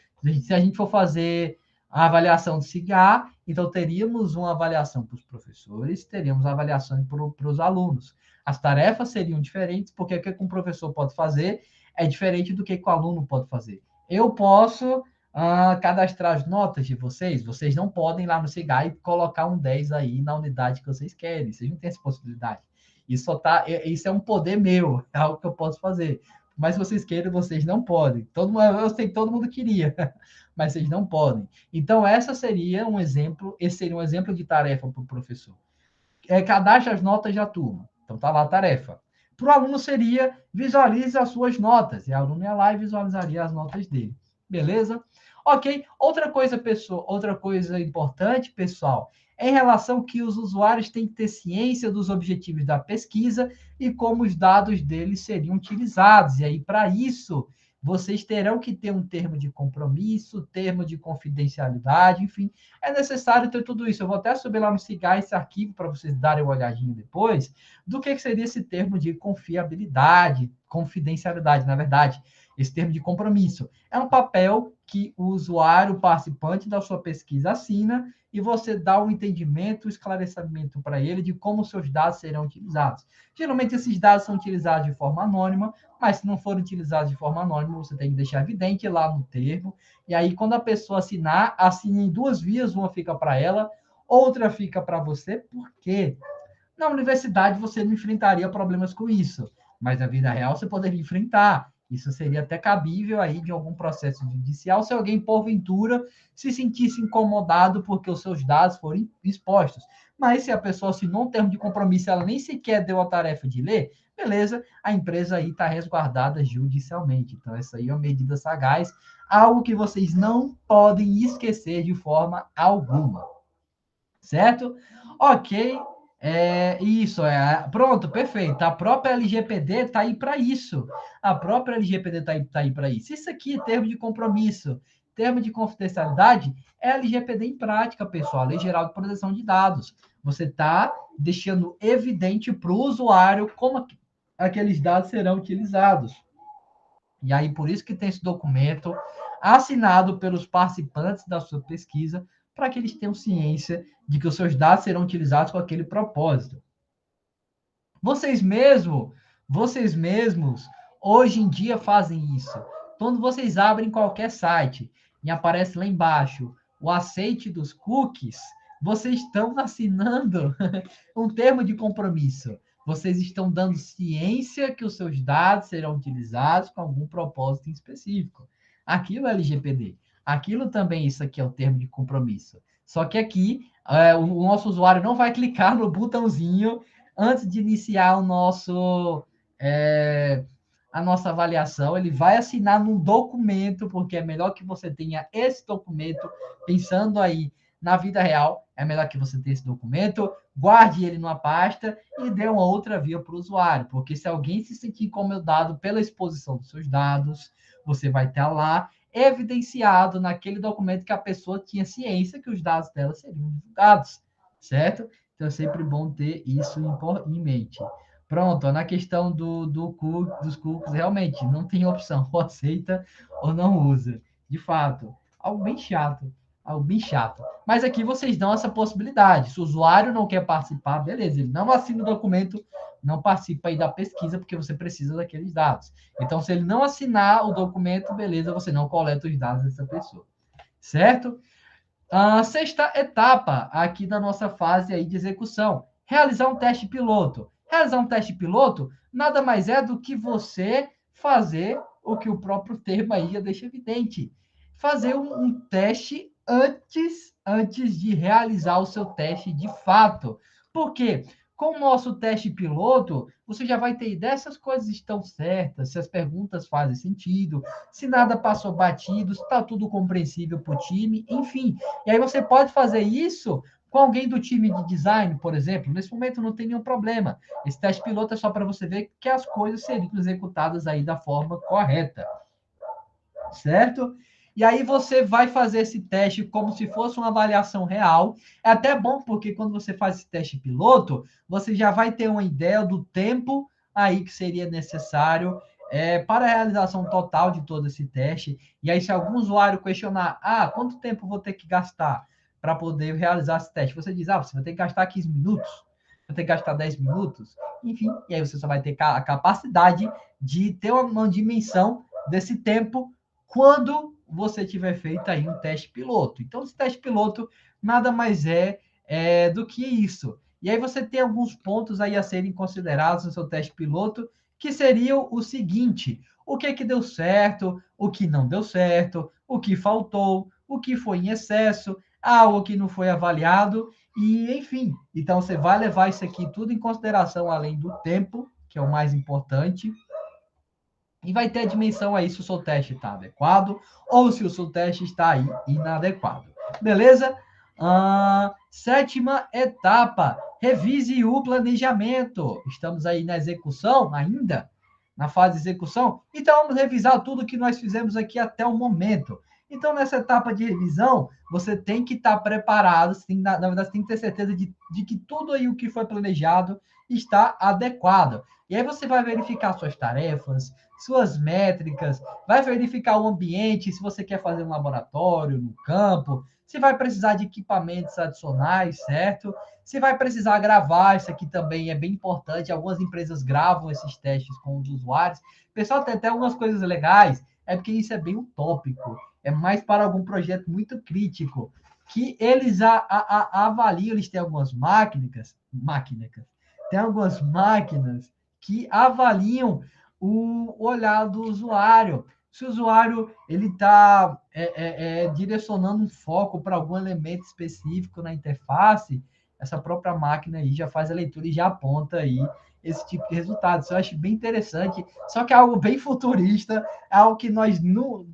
se a gente for fazer a avaliação do CIGAR, então teríamos uma avaliação para os professores, teríamos a avaliação para os alunos. As tarefas seriam diferentes, porque o que um professor pode fazer é diferente do que o aluno pode fazer. Eu posso cadastrar as notas de vocês, vocês não podem ir lá no Cigar e colocar um 10 aí na unidade que vocês querem. Vocês não têm essa possibilidade. Isso é um poder meu, é algo que eu posso fazer. Mas se vocês querem, vocês não podem. Eu sei que todo mundo queria, mas vocês não podem. Então, esse seria um exemplo de tarefa para o professor. Cadastre as notas da turma. Então, está lá a tarefa. Para o aluno seria visualize as suas notas. E o aluno ia lá e visualizaria as notas dele. Beleza? Ok. Outra coisa importante, pessoal, é em relação que os usuários têm que ter ciência dos objetivos da pesquisa e como os dados deles seriam utilizados. E aí, para isso, vocês terão que ter um termo de compromisso, termo de confidencialidade, enfim, é necessário ter tudo isso. Eu vou até subir lá no Cigar esse arquivo para vocês darem uma olhadinha depois do que seria esse termo de confiabilidade, confidencialidade, na verdade, esse termo de compromisso. É um papel que o usuário, o participante da sua pesquisa assina e você dá um entendimento, um esclarecimento para ele de como seus dados serão utilizados. Geralmente, esses dados são utilizados de forma anônima, mas se não forem utilizados de forma anônima, você tem que deixar evidente lá no termo. E aí, quando a pessoa assinar, assina em duas vias, uma fica para ela, outra fica para você, porque na universidade você não enfrentaria problemas com isso, mas na vida real você poderia enfrentar. Isso seria até cabível aí de algum processo judicial se alguém, porventura, se sentisse incomodado porque os seus dados foram expostos. Mas se a pessoa assinou um termo de compromisso, ela nem sequer deu a tarefa de ler, beleza, a empresa aí está resguardada judicialmente. Então, essa aí é uma medida sagaz, algo que vocês não podem esquecer de forma alguma. Certo? Ok. Pronto, perfeito. A própria LGPD está aí para isso. A própria LGPD está aí para isso. Isso aqui é termo de compromisso, termo de confidencialidade, é LGPD em prática, pessoal. Lei Geral de Proteção de Dados. Você está deixando evidente para o usuário como aqueles dados serão utilizados. E aí, por isso que tem esse documento assinado pelos participantes da sua pesquisa, para que eles tenham ciência de que os seus dados serão utilizados com aquele propósito. Vocês mesmos, hoje em dia fazem isso. Quando vocês abrem qualquer site e aparece lá embaixo o aceite dos cookies, vocês estão assinando um termo de compromisso. Vocês estão dando ciência que os seus dados serão utilizados com algum propósito em específico. Aquilo é LGPD. Aquilo também, isso aqui é o termo de compromisso. Só que aqui, o nosso usuário não vai clicar no botãozinho antes de iniciar a nossa avaliação, ele vai assinar num documento, porque é melhor que você tenha esse documento, pensando aí na vida real, é melhor que você tenha esse documento, guarde ele numa pasta e dê uma outra via para o usuário, porque se alguém se sentir incomodado pela exposição dos seus dados, você vai estar lá evidenciado naquele documento que a pessoa tinha ciência que os dados dela seriam divulgados, certo? Então é sempre bom ter isso em mente. Pronto, na questão dos cookies, realmente não tem opção, ou aceita ou não usa. De fato, algo bem chato, algo bem chato. Mas aqui vocês dão essa possibilidade. Se o usuário não quer participar, beleza, ele não assina o documento, não participa aí da pesquisa, porque você precisa daqueles dados. Então, se ele não assinar o documento, beleza, você não coleta os dados dessa pessoa. Certo? A sexta etapa aqui da nossa fase aí de execução, realizar um teste piloto. Realizar um teste piloto nada mais é do que você fazer o que o próprio termo aí já deixa evidente. Fazer um teste antes de realizar o seu teste de fato. Por quê? Com o nosso teste piloto, você já vai ter ideia se as coisas estão certas, se as perguntas fazem sentido, se nada passou batido, se está tudo compreensível para o time, enfim. E aí você pode fazer isso com alguém do time de design, por exemplo. Nesse momento não tem nenhum problema. Esse teste piloto é só para você ver que as coisas seriam executadas aí da forma correta. Certo? E aí você vai fazer esse teste como se fosse uma avaliação real. É até bom porque quando você faz esse teste piloto, você já vai ter uma ideia do tempo aí que seria necessário para a realização total de todo esse teste. E aí, se algum usuário questionar, quanto tempo vou ter que gastar para poder realizar esse teste? Você diz, você vai ter que gastar 15 minutos, vai ter que gastar 10 minutos, enfim. E aí você só vai ter a capacidade de ter uma dimensão desse tempo quando você tiver feito aí um teste piloto. Então, esse teste piloto nada mais do que isso. E aí você tem alguns pontos aí a serem considerados no seu teste piloto, que seriam o seguinte: o que deu certo, o que não deu certo, o que faltou, o que foi em excesso, algo que não foi avaliado, e enfim. Então você vai levar isso aqui tudo em consideração, além do tempo, que é o mais importante, e vai ter a dimensão aí se o seu teste está adequado ou se o seu teste está aí inadequado. Beleza? Sétima etapa, revise o planejamento. Estamos aí na execução ainda, na fase de execução. Então, vamos revisar tudo que nós fizemos aqui até o momento. Então, nessa etapa de revisão, você tem que estar preparado, na verdade, você tem que ter certeza de que tudo aí o que foi planejado está adequado. E aí você vai verificar suas tarefas, suas métricas, vai verificar o ambiente, se você quer fazer um laboratório no campo, se vai precisar de equipamentos adicionais, certo? Se vai precisar gravar, isso aqui também é bem importante. Algumas empresas gravam esses testes com os usuários. Pessoal, tem até algumas coisas legais, é porque isso é bem utópico. É mais para algum projeto muito crítico, que eles avaliam, eles têm algumas tem algumas máquinas que avaliam o olhar do usuário. Se o usuário ele está direcionando um foco para algum elemento específico na interface, essa própria máquina aí já faz a leitura e já aponta aí esse tipo de resultado. Isso eu acho bem interessante, só que é algo bem futurista, é algo que nós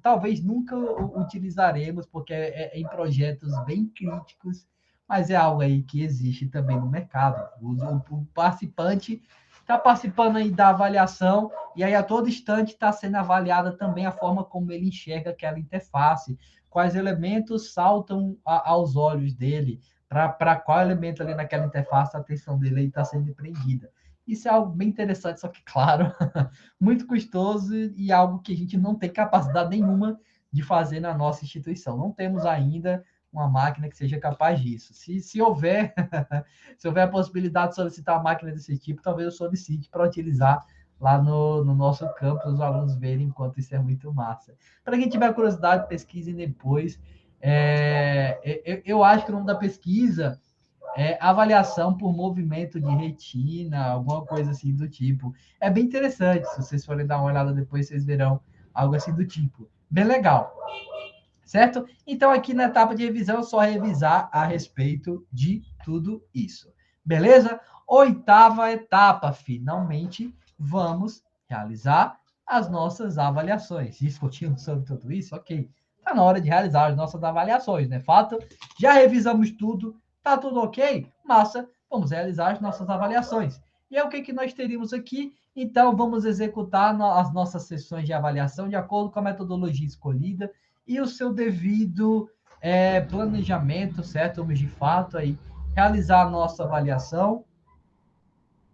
talvez nunca utilizaremos, porque em projetos bem críticos, mas é algo aí que existe também no mercado. O participante está participando aí da avaliação, e aí a todo instante está sendo avaliada também a forma como ele enxerga aquela interface, quais elementos saltam aos olhos dele, para qual elemento ali naquela interface a atenção dele está sendo prendida. Isso é algo bem interessante, só que, claro, muito custoso e algo que a gente não tem capacidade nenhuma de fazer na nossa instituição. Não temos ainda uma máquina que seja capaz disso. Se houver, se houver a possibilidade de solicitar uma máquina desse tipo, talvez eu solicite para utilizar lá no nosso campus, os alunos verem enquanto isso é muito massa. Para quem tiver curiosidade, pesquisem depois. Eu acho que o nome da pesquisa avaliação por movimento de retina, alguma coisa assim do tipo. É bem interessante, se vocês forem dar uma olhada depois, vocês verão algo assim do tipo. Bem legal, certo? Então, aqui na etapa de revisão, é só revisar a respeito de tudo isso. Beleza? Oitava etapa, finalmente vamos realizar as nossas avaliações. Discutimos sobre tudo isso? Ok. Está na hora de realizar as nossas avaliações, né? Fato, já revisamos tudo, tá tudo ok? Massa, vamos realizar as nossas avaliações. E é o que nós teríamos aqui? Então, vamos executar as nossas sessões de avaliação de acordo com a metodologia escolhida e o seu devido planejamento, certo? Vamos de fato aí realizar a nossa avaliação.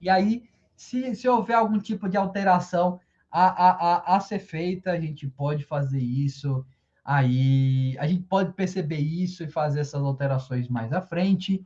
E aí, se houver algum tipo de alteração a ser feita, a gente pode fazer isso. Aí a gente pode perceber isso e fazer essas alterações mais à frente.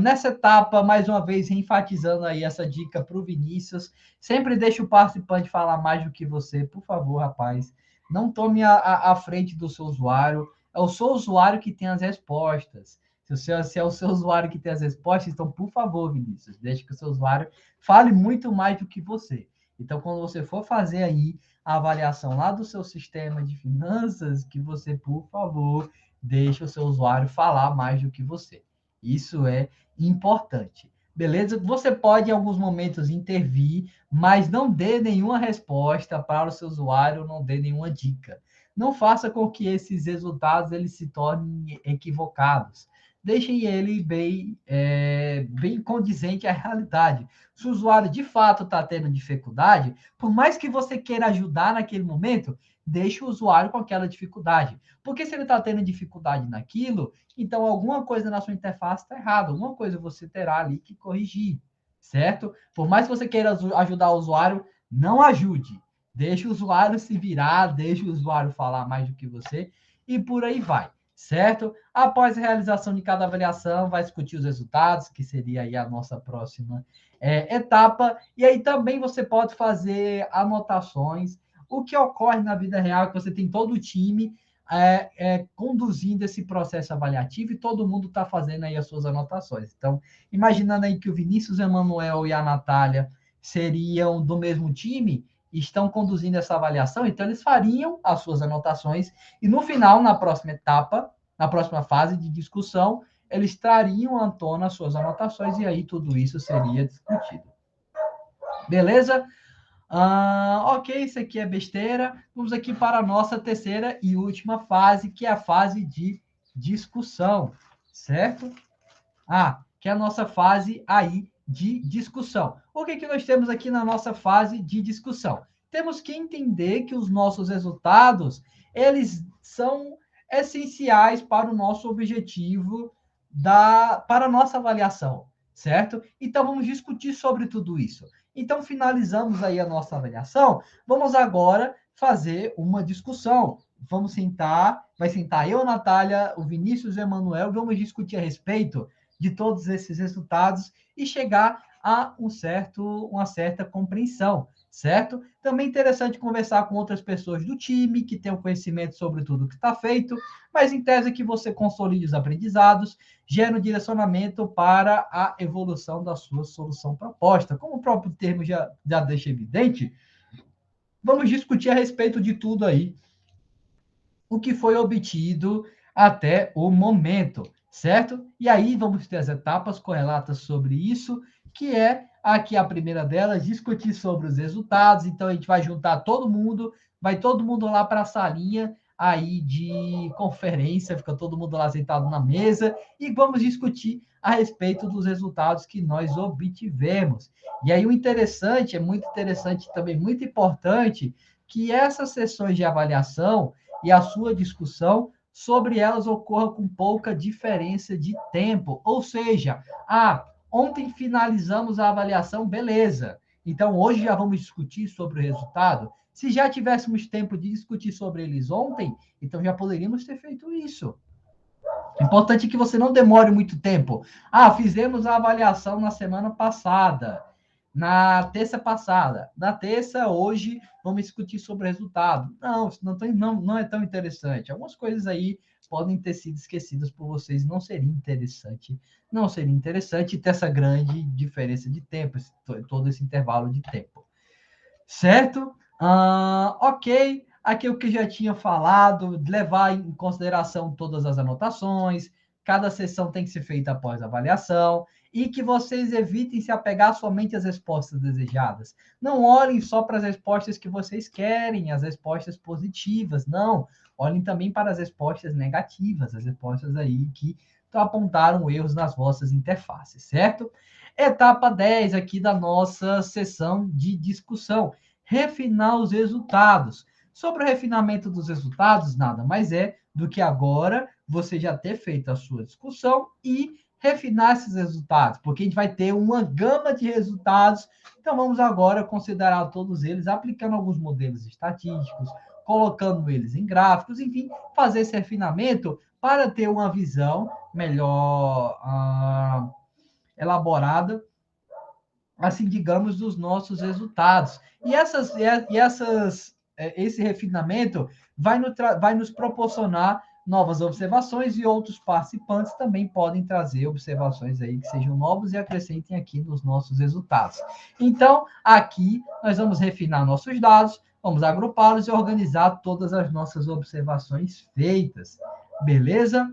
Nessa etapa, mais uma vez, enfatizando aí essa dica para o Vinícius, sempre deixe o participante falar mais do que você, por favor, rapaz. Não tome a frente do seu usuário. É o seu usuário que tem as respostas. Se é o seu usuário que tem as respostas, então, por favor, Vinícius, deixe que o seu usuário fale muito mais do que você. Então, quando você for fazer aí a avaliação lá do seu sistema de finanças, que você, por favor, deixe o seu usuário falar mais do que você. Isso é importante. Beleza? Você pode, em alguns momentos, intervir, mas não dê nenhuma resposta para o seu usuário, não dê nenhuma dica. Não faça com que esses resultados eles se tornem equivocados. Deixem ele bem condizente à realidade. Se o usuário de fato está tendo dificuldade, por mais que você queira ajudar naquele momento, deixe o usuário com aquela dificuldade. Porque se ele está tendo dificuldade naquilo, então alguma coisa na sua interface está errada, alguma coisa você terá ali que corrigir, certo? Por mais que você queira ajudar o usuário, não ajude. Deixe o usuário se virar, deixe o usuário falar mais do que você e por aí vai, certo? Após a realização de cada avaliação, vai discutir os resultados, que seria aí a nossa próxima etapa. E aí também você pode fazer anotações. O que ocorre na vida real é que você tem todo o time conduzindo esse processo avaliativo e todo mundo está fazendo aí as suas anotações. Então, imaginando aí que o Vinícius Emanuel e a Natália seriam do mesmo time, estão conduzindo essa avaliação, então eles fariam as suas anotações e no final, na próxima etapa, na próxima fase de discussão, eles trariam à tona as suas anotações e aí tudo isso seria discutido. Beleza? Ok, isso aqui é besteira. Vamos aqui para a nossa terceira e última fase, que é a fase de discussão, certo? Que é a nossa fase aí de discussão. O que nós temos aqui na nossa fase de discussão? Temos que entender que os nossos resultados, eles são essenciais para o nosso objetivo, para a nossa avaliação, certo? Então, vamos discutir sobre tudo isso. Então, finalizamos aí a nossa avaliação. Vamos agora fazer uma discussão. Vamos sentar, vai sentar eu, Natália, o Vinícius e o Emanuel, vamos discutir a respeito de todos esses resultados e chegar a uma certa compreensão, certo? Também é interessante conversar com outras pessoas do time que tenham conhecimento sobre tudo que está feito, mas em tese que você consolide os aprendizados, gera um direcionamento para a evolução da sua solução proposta. Como o próprio termo já deixa evidente, vamos discutir a respeito de tudo aí, o que foi obtido até o momento, certo? E aí vamos ter as etapas correlatas sobre isso, que é aqui a primeira delas, discutir sobre os resultados. Então a gente vai juntar todo mundo, vai todo mundo lá para a salinha aí de conferência, fica todo mundo lá sentado na mesa e vamos discutir a respeito dos resultados que nós obtivemos. E aí o interessante, é muito interessante também, muito importante, que essas sessões de avaliação e a sua discussão sobre elas ocorra com pouca diferença de tempo. Ou seja, ontem finalizamos a avaliação, beleza. Então, hoje já vamos discutir sobre o resultado. Se já tivéssemos tempo de discutir sobre eles ontem, então já poderíamos ter feito isso. Importante que você não demore muito tempo. Fizemos a avaliação na semana passada, na terça passada. Na terça, hoje, vamos discutir sobre o resultado. Não, não é tão interessante. Algumas coisas aí podem ter sido esquecidas por vocês. Não seria interessante ter essa grande diferença de tempo, todo esse intervalo de tempo. Certo? Ok. Aqui é o que já tinha falado, levar em consideração todas as anotações, cada sessão tem que ser feita após a avaliação, e que vocês evitem se apegar somente às respostas desejadas. Não olhem só para as respostas que vocês querem, as respostas positivas, não. Olhem também para as respostas negativas, as respostas aí que apontaram erros nas vossas interfaces, certo? Etapa 10 aqui da nossa sessão de discussão. Refinar os resultados. Sobre o refinamento dos resultados, nada mais é do que agora você já ter feito a sua discussão e refinar esses resultados, porque a gente vai ter uma gama de resultados. Então, vamos agora considerar todos eles, aplicando alguns modelos estatísticos, colocando eles em gráficos, enfim, fazer esse refinamento para ter uma visão melhor elaborada, assim, digamos, dos nossos resultados. Esse refinamento vai nos proporcionar novas observações e outros participantes também podem trazer observações aí que sejam novas e acrescentem aqui nos nossos resultados. Então, aqui nós vamos refinar nossos dados, vamos agrupá-los e organizar todas as nossas observações feitas. Beleza?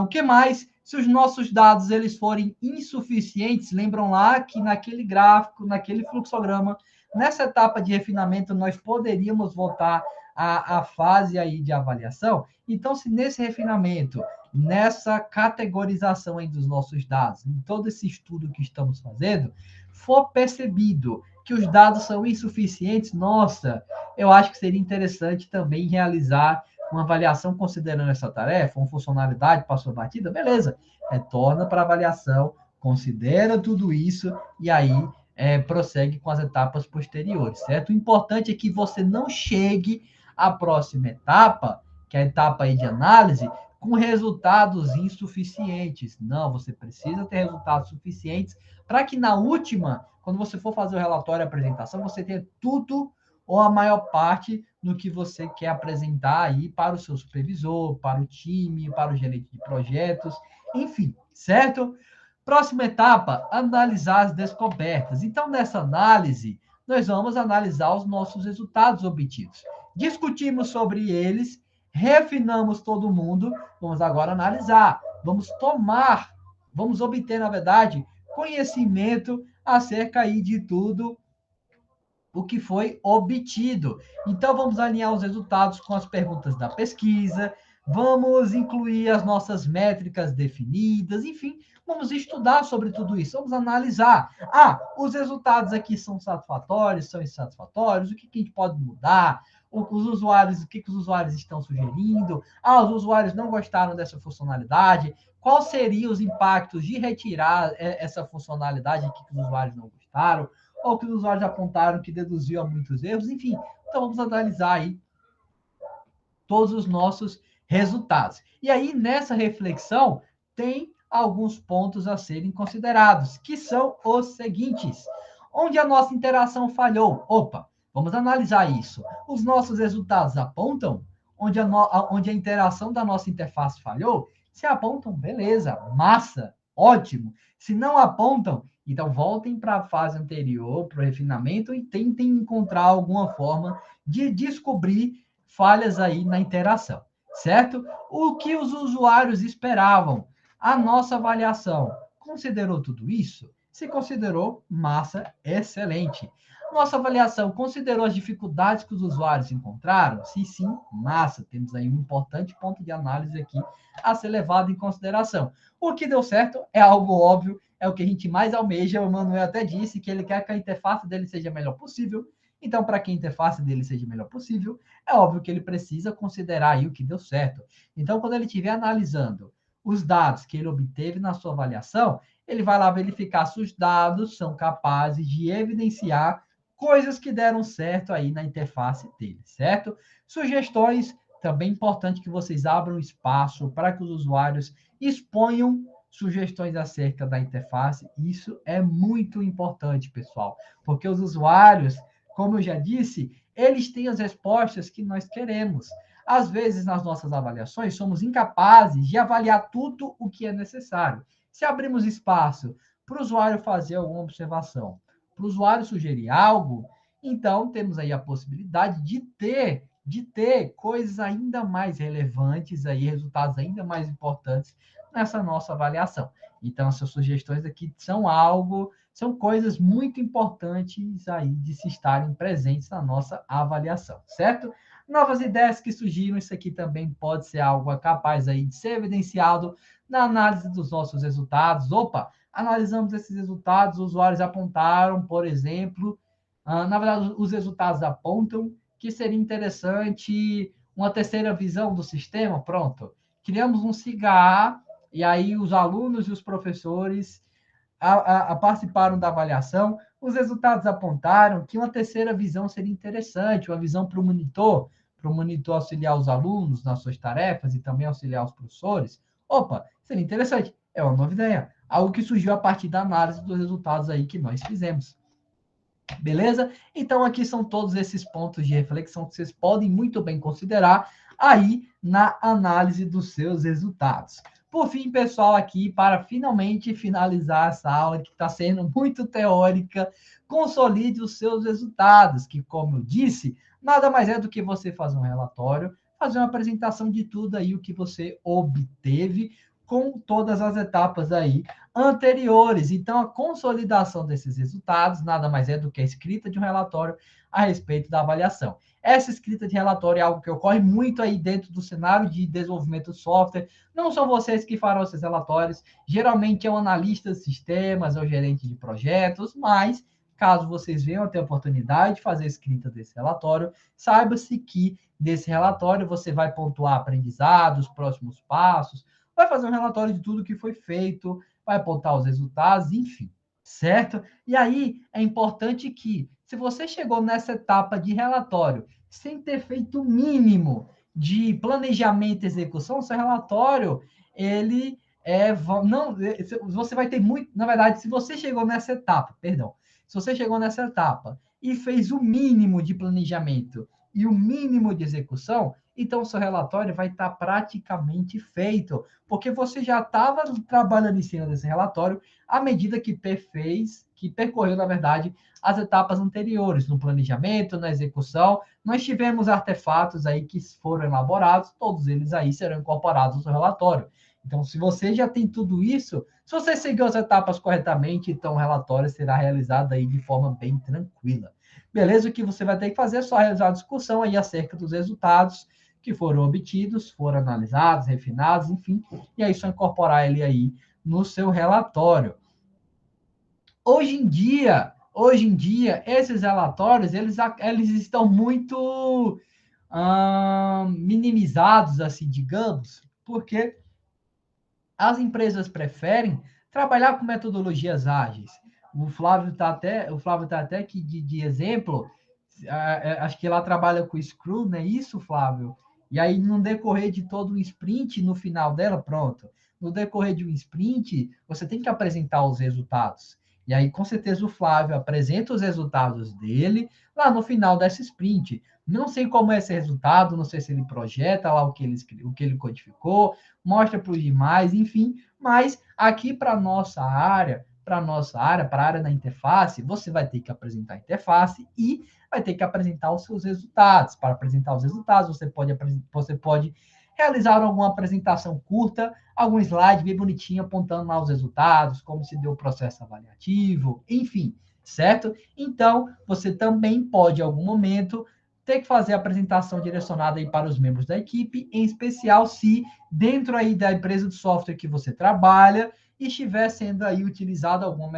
O que mais? Se os nossos dados eles forem insuficientes, lembram lá que naquele gráfico, naquele fluxograma, nessa etapa de refinamento, nós poderíamos voltar à fase aí de avaliação. Então, se nesse refinamento, nessa categorização aí dos nossos dados, em todo esse estudo que estamos fazendo, for percebido que os dados são insuficientes, nossa, eu acho que seria interessante também realizar uma avaliação considerando essa tarefa, uma funcionalidade passou batida, beleza, retorna para a avaliação, considera tudo isso e aí prossegue com as etapas posteriores, certo? O importante é que você não chegue à próxima etapa, que é a etapa aí de análise, com resultados insuficientes. Não, você precisa ter resultados suficientes para que na última, quando você for fazer o relatório e a apresentação, você tenha tudo ou a maior parte do que você quer apresentar aí para o seu supervisor, para o time, para o gerente de projetos, enfim, certo? Próxima etapa, analisar as descobertas. Então, nessa análise, nós vamos analisar os nossos resultados obtidos. Discutimos sobre eles, refinamos todo mundo, vamos agora analisar, vamos obter, na verdade, conhecimento acerca aí de tudo o que foi obtido. Então, vamos alinhar os resultados com as perguntas da pesquisa, vamos incluir as nossas métricas definidas, enfim, vamos estudar sobre tudo isso, vamos analisar. Os resultados aqui são satisfatórios, são insatisfatórios, o que a gente pode mudar, os usuários, o que os usuários estão sugerindo, os usuários não gostaram dessa funcionalidade, quais seriam os impactos de retirar essa funcionalidade aqui que os usuários não gostaram, ou que os usuários apontaram que deduziu a muitos erros, enfim. Então, vamos analisar aí todos os nossos resultados. E aí, nessa reflexão, tem alguns pontos a serem considerados, que são os seguintes. Onde a nossa interação falhou? Vamos analisar isso. Os nossos resultados apontam onde a interação da nossa interface falhou? Se apontam, beleza, massa, ótimo. Se não apontam, então voltem para a fase anterior, para o refinamento, e tentem encontrar alguma forma de descobrir falhas aí na interação, certo? O que os usuários esperavam? A nossa avaliação considerou tudo isso? Se considerou, massa, excelente. Nossa avaliação considerou as dificuldades que os usuários encontraram? Se sim, massa. Temos aí um importante ponto de análise aqui a ser levado em consideração. O que deu certo é algo óbvio, é o que a gente mais almeja. O Manuel até disse que ele quer que a interface dele seja a melhor possível. Então, para que a interface dele seja a melhor possível, é óbvio que ele precisa considerar aí o que deu certo. Então, quando ele estiver analisando os dados que ele obteve na sua avaliação, ele vai lá verificar se os dados são capazes de evidenciar coisas que deram certo aí na interface dele, certo? Sugestões, também é importante que vocês abram espaço para que os usuários exponham sugestões acerca da interface. Isso é muito importante, pessoal, porque os usuários, como eu já disse, eles têm as respostas que nós queremos. Às vezes, nas nossas avaliações, somos incapazes de avaliar tudo o que é necessário. Se abrimos espaço para o usuário fazer alguma observação, para o usuário sugerir algo, então temos aí a possibilidade de ter coisas ainda mais relevantes, aí, resultados ainda mais importantes nessa nossa avaliação. Então, essas sugestões aqui são coisas muito importantes aí de se estarem presentes na nossa avaliação, certo? Novas ideias que surgiram, isso aqui também pode ser algo capaz aí de ser evidenciado na análise dos nossos resultados. Analisamos esses resultados, os usuários apontaram, por exemplo, na verdade, os resultados apontam que seria interessante uma terceira visão do sistema. Pronto, criamos um SIGA, e aí os alunos e os professores participaram da avaliação. Os resultados apontaram que uma terceira visão seria interessante, uma visão para o monitor auxiliar os alunos nas suas tarefas e também auxiliar os professores. Seria interessante. É uma nova ideia. Algo que surgiu a partir da análise dos resultados aí que nós fizemos. Beleza? Então, aqui são todos esses pontos de reflexão que vocês podem muito bem considerar aí na análise dos seus resultados. Por fim, pessoal, aqui para finalmente finalizar essa aula que está sendo muito teórica, consolide os seus resultados, que, como eu disse, nada mais é do que você fazer um relatório, fazer uma apresentação de tudo aí o que você obteve com todas as etapas aí anteriores. Então, a consolidação desses resultados nada mais é do que a escrita de um relatório a respeito da avaliação. Essa escrita de relatório é algo que ocorre muito aí dentro do cenário de desenvolvimento de software. Não são vocês que farão esses relatórios, geralmente é o analista de sistemas, é o gerente de projetos, mas caso vocês venham a ter a oportunidade de fazer a escrita desse relatório, saiba-se que desse relatório você vai pontuar aprendizados, próximos passos, vai fazer um relatório de tudo que foi feito, vai apontar os resultados, enfim, certo? E aí é importante que, se você chegou nessa etapa de relatório sem ter feito o mínimo de planejamento e execução, seu relatório, ele não, você vai ter muito, na verdade, se você chegou nessa etapa, se você chegou nessa etapa e fez o mínimo de planejamento e o mínimo de execução, então o seu relatório vai estar praticamente feito, porque você já estava trabalhando em cima desse relatório à medida que que percorreu, na verdade, as etapas anteriores, no planejamento, na execução. Nós tivemos artefatos aí que foram elaborados, todos eles aí serão incorporados no seu relatório. Então, se você já tem tudo isso, se você seguir as etapas corretamente, então o relatório será realizado aí de forma bem tranquila. Beleza? O que você vai ter que fazer é só realizar a discussão aí acerca dos resultados que foram obtidos, foram analisados, refinados, enfim, e aí só incorporar ele aí no seu relatório. Hoje em dia, esses relatórios, eles estão muito minimizados, assim, digamos, porque as empresas preferem trabalhar com metodologias ágeis. O Flávio tá até aqui de exemplo. Acho que ela trabalha com Scrum, não é isso, Flávio? E aí, no decorrer de todo um sprint, no final dela, pronto. No decorrer de um sprint, você tem que apresentar os resultados. E aí, com certeza, o Flávio apresenta os resultados dele lá no final dessa sprint. Não sei como é esse resultado, não sei se ele projeta lá o que ele codificou, mostra para os demais, enfim. Mas aqui para nossa área, para a área da interface, você vai ter que apresentar a interface e vai ter que apresentar os seus resultados. Para apresentar os resultados, você pode realizar alguma apresentação curta, algum slide bem bonitinho apontando lá os resultados, como se deu o processo avaliativo, enfim, certo? Então, você também pode, em algum momento, ter que fazer a apresentação direcionada aí para os membros da equipe, em especial se dentro aí da empresa de software que você trabalha estiver sendo aí utilizada alguma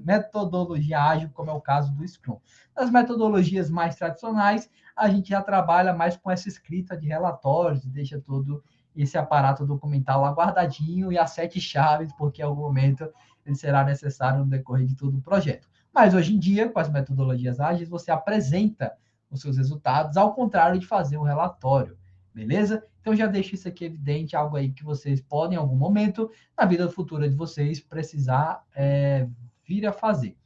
metodologia ágil, como é o caso do Scrum. Nas metodologias mais tradicionais, a gente já trabalha mais com essa escrita de relatórios, deixa todo esse aparato documental lá guardadinho e as 7 chaves, porque em algum momento ele será necessário no decorrer de todo o projeto. Mas hoje em dia, com as metodologias ágeis, você apresenta os seus resultados, ao contrário de fazer um relatório, beleza? Então já deixo isso aqui evidente, algo aí que vocês podem, em algum momento, na vida futura de vocês, precisar vir a fazer.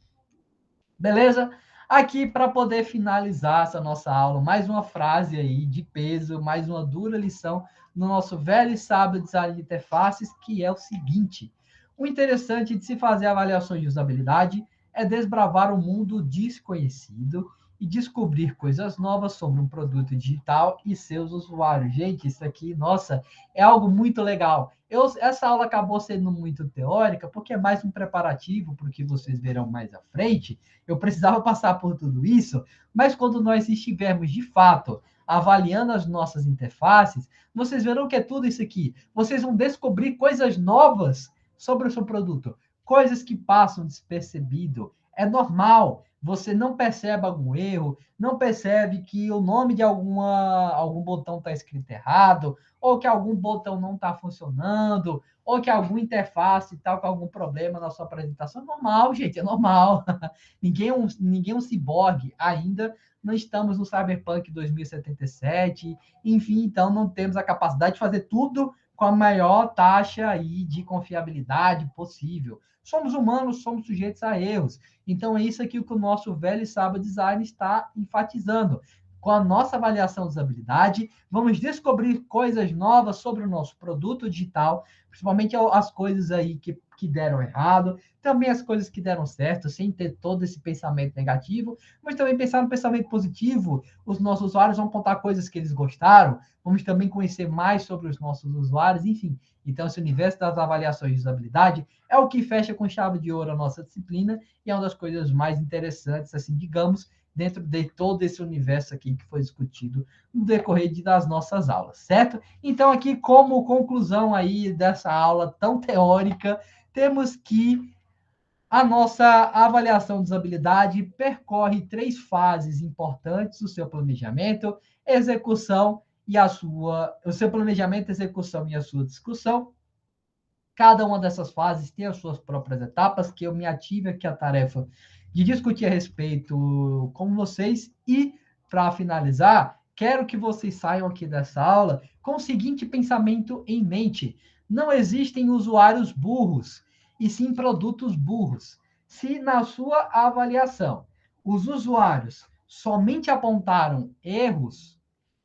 Beleza? Aqui, para poder finalizar essa nossa aula, mais uma frase aí de peso, mais uma dura lição no nosso velho e sábio design de interfaces, que é o seguinte: o interessante de se fazer avaliações de usabilidade é desbravar o mundo desconhecido e descobrir coisas novas sobre um produto digital e seus usuários. Gente, isso aqui, nossa, é algo muito legal. Essa aula acabou sendo muito teórica, porque é mais um preparativo para o que vocês verão mais à frente. Eu precisava passar por tudo isso, mas quando nós estivermos de fato avaliando as nossas interfaces, vocês verão que é tudo isso aqui. Vocês vão descobrir coisas novas sobre o seu produto, coisas que passam despercebido. É normal. Você não percebe algum erro, não percebe que o nome de algum botão está escrito errado, ou que algum botão não está funcionando, ou que alguma interface está com algum problema na sua apresentação. É normal, gente, é normal. Ninguém é um ciborgue ainda. Não estamos no Cyberpunk 2077. Enfim, então não temos a capacidade de fazer tudo com a maior taxa aí de confiabilidade possível. Somos humanos, somos sujeitos a erros. Então, é isso aqui que o nosso velho e sábio design está enfatizando. Com a nossa avaliação de usabilidade, vamos descobrir coisas novas sobre o nosso produto digital, principalmente as coisas aí que deram errado, também as coisas que deram certo, sem ter todo esse pensamento negativo, mas também pensar no pensamento positivo. Os nossos usuários vão contar coisas que eles gostaram, vamos também conhecer mais sobre os nossos usuários, enfim. Então, esse universo das avaliações de usabilidade é o que fecha com chave de ouro a nossa disciplina e é uma das coisas mais interessantes, assim, digamos, dentro de todo esse universo aqui que foi discutido no decorrer das nossas aulas, certo? Então, aqui, como conclusão aí dessa aula tão teórica, temos que a nossa avaliação de usabilidade percorre 3 fases importantes: o seu planejamento, execução e o seu planejamento, execução e a sua discussão. Cada uma dessas fases tem as suas próprias etapas, que eu me ative aqui a tarefa de discutir a respeito com vocês. E, para finalizar, quero que vocês saiam aqui dessa aula com o seguinte pensamento em mente: não existem usuários burros, e sim produtos burros. Se na sua avaliação os usuários somente apontaram erros,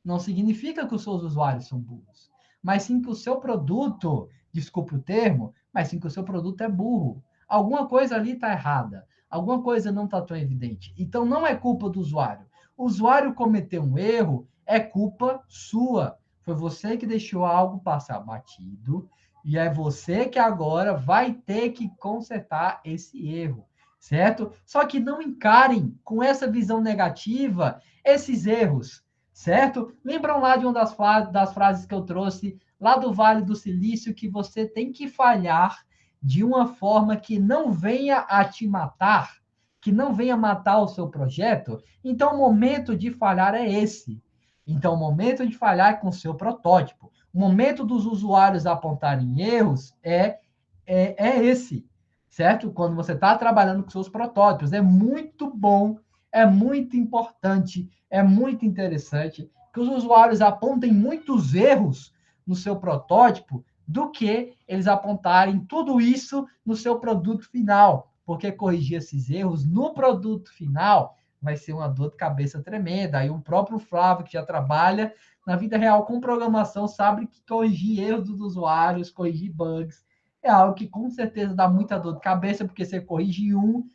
não significa que os seus usuários são burros, mas sim que o seu produto, desculpe o termo, mas sim que o seu produto é burro. Alguma coisa ali está errada, alguma coisa não está tão evidente. Então não é culpa do usuário. O usuário cometeu um erro, é culpa sua. Foi você que deixou algo passar batido e é você que agora vai ter que consertar esse erro, certo? Só que não encarem com essa visão negativa esses erros, certo? Lembram lá de uma das frases que eu trouxe lá do Vale do Silício, que você tem que falhar de uma forma que não venha a te matar, que não venha matar o seu projeto? Então, o momento de falhar é esse. Então, o momento de falhar é com o seu protótipo. O momento dos usuários apontarem erros é esse, certo? Quando você está trabalhando com seus protótipos. É muito bom, é muito importante, é muito interessante que os usuários apontem muitos erros no seu protótipo do que eles apontarem tudo isso no seu produto final, porque corrigir esses erros no produto final vai ser uma dor de cabeça tremenda. Aí o próprio Flávio, que já trabalha na vida real com programação, sabe que corrigir erros dos usuários, corrigir bugs, é algo que com certeza dá muita dor de cabeça, porque você corrige um,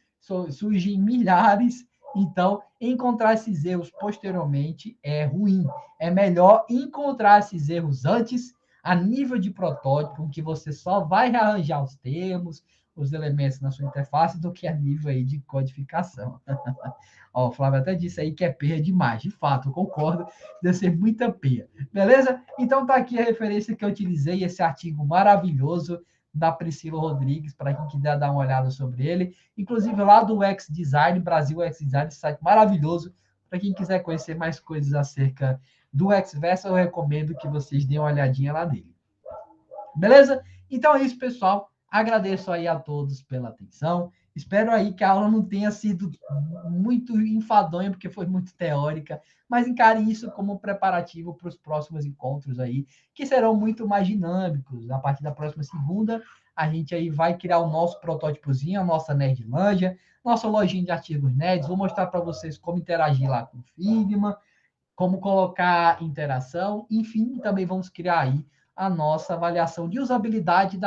surgem milhares. Então, encontrar esses erros posteriormente é ruim. É melhor encontrar esses erros antes, a nível de protótipo, que você só vai rearranjar os termos, os elementos na sua interface, do que a nível aí de codificação. Ó, o Flávio até disse aí que é peia demais. De fato, eu concordo, deve ser muita peia. Beleza? Então tá aqui a referência que eu utilizei, esse artigo maravilhoso da Priscila Rodrigues, para quem quiser dar uma olhada sobre ele. Inclusive lá do X Design, Brasil X Design, esse site maravilhoso. Para quem quiser conhecer mais coisas acerca do Xversa, eu recomendo que vocês deem uma olhadinha lá nele. Beleza? Então é isso, pessoal. Agradeço aí a todos pela atenção. Espero aí que a aula não tenha sido muito enfadonha, porque foi muito teórica, mas encare isso como preparativo para os próximos encontros aí, que serão muito mais dinâmicos. A partir da próxima segunda, a gente aí vai criar o nosso protótipozinho, a nossa Nerdlândia, nossa lojinha de artigos nerds. Vou mostrar para vocês como interagir lá com o Figma, como colocar interação, enfim, também vamos criar aí a nossa avaliação de usabilidade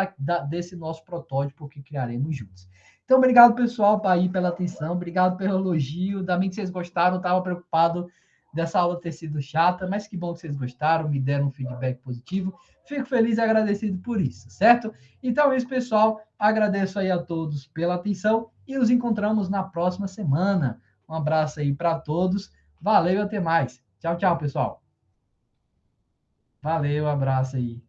desse nosso protótipo que criaremos juntos. Então, obrigado, pessoal, aí pela atenção, obrigado pelo elogio, também que vocês gostaram, estava preocupado dessa aula ter sido chata, mas que bom que vocês gostaram, me deram um feedback positivo, fico feliz e agradecido por isso, certo? Então é isso, pessoal, agradeço aí a todos pela atenção e nos encontramos na próxima semana. Um abraço aí para todos, valeu e até mais. Tchau, tchau, pessoal. Valeu, abraço aí.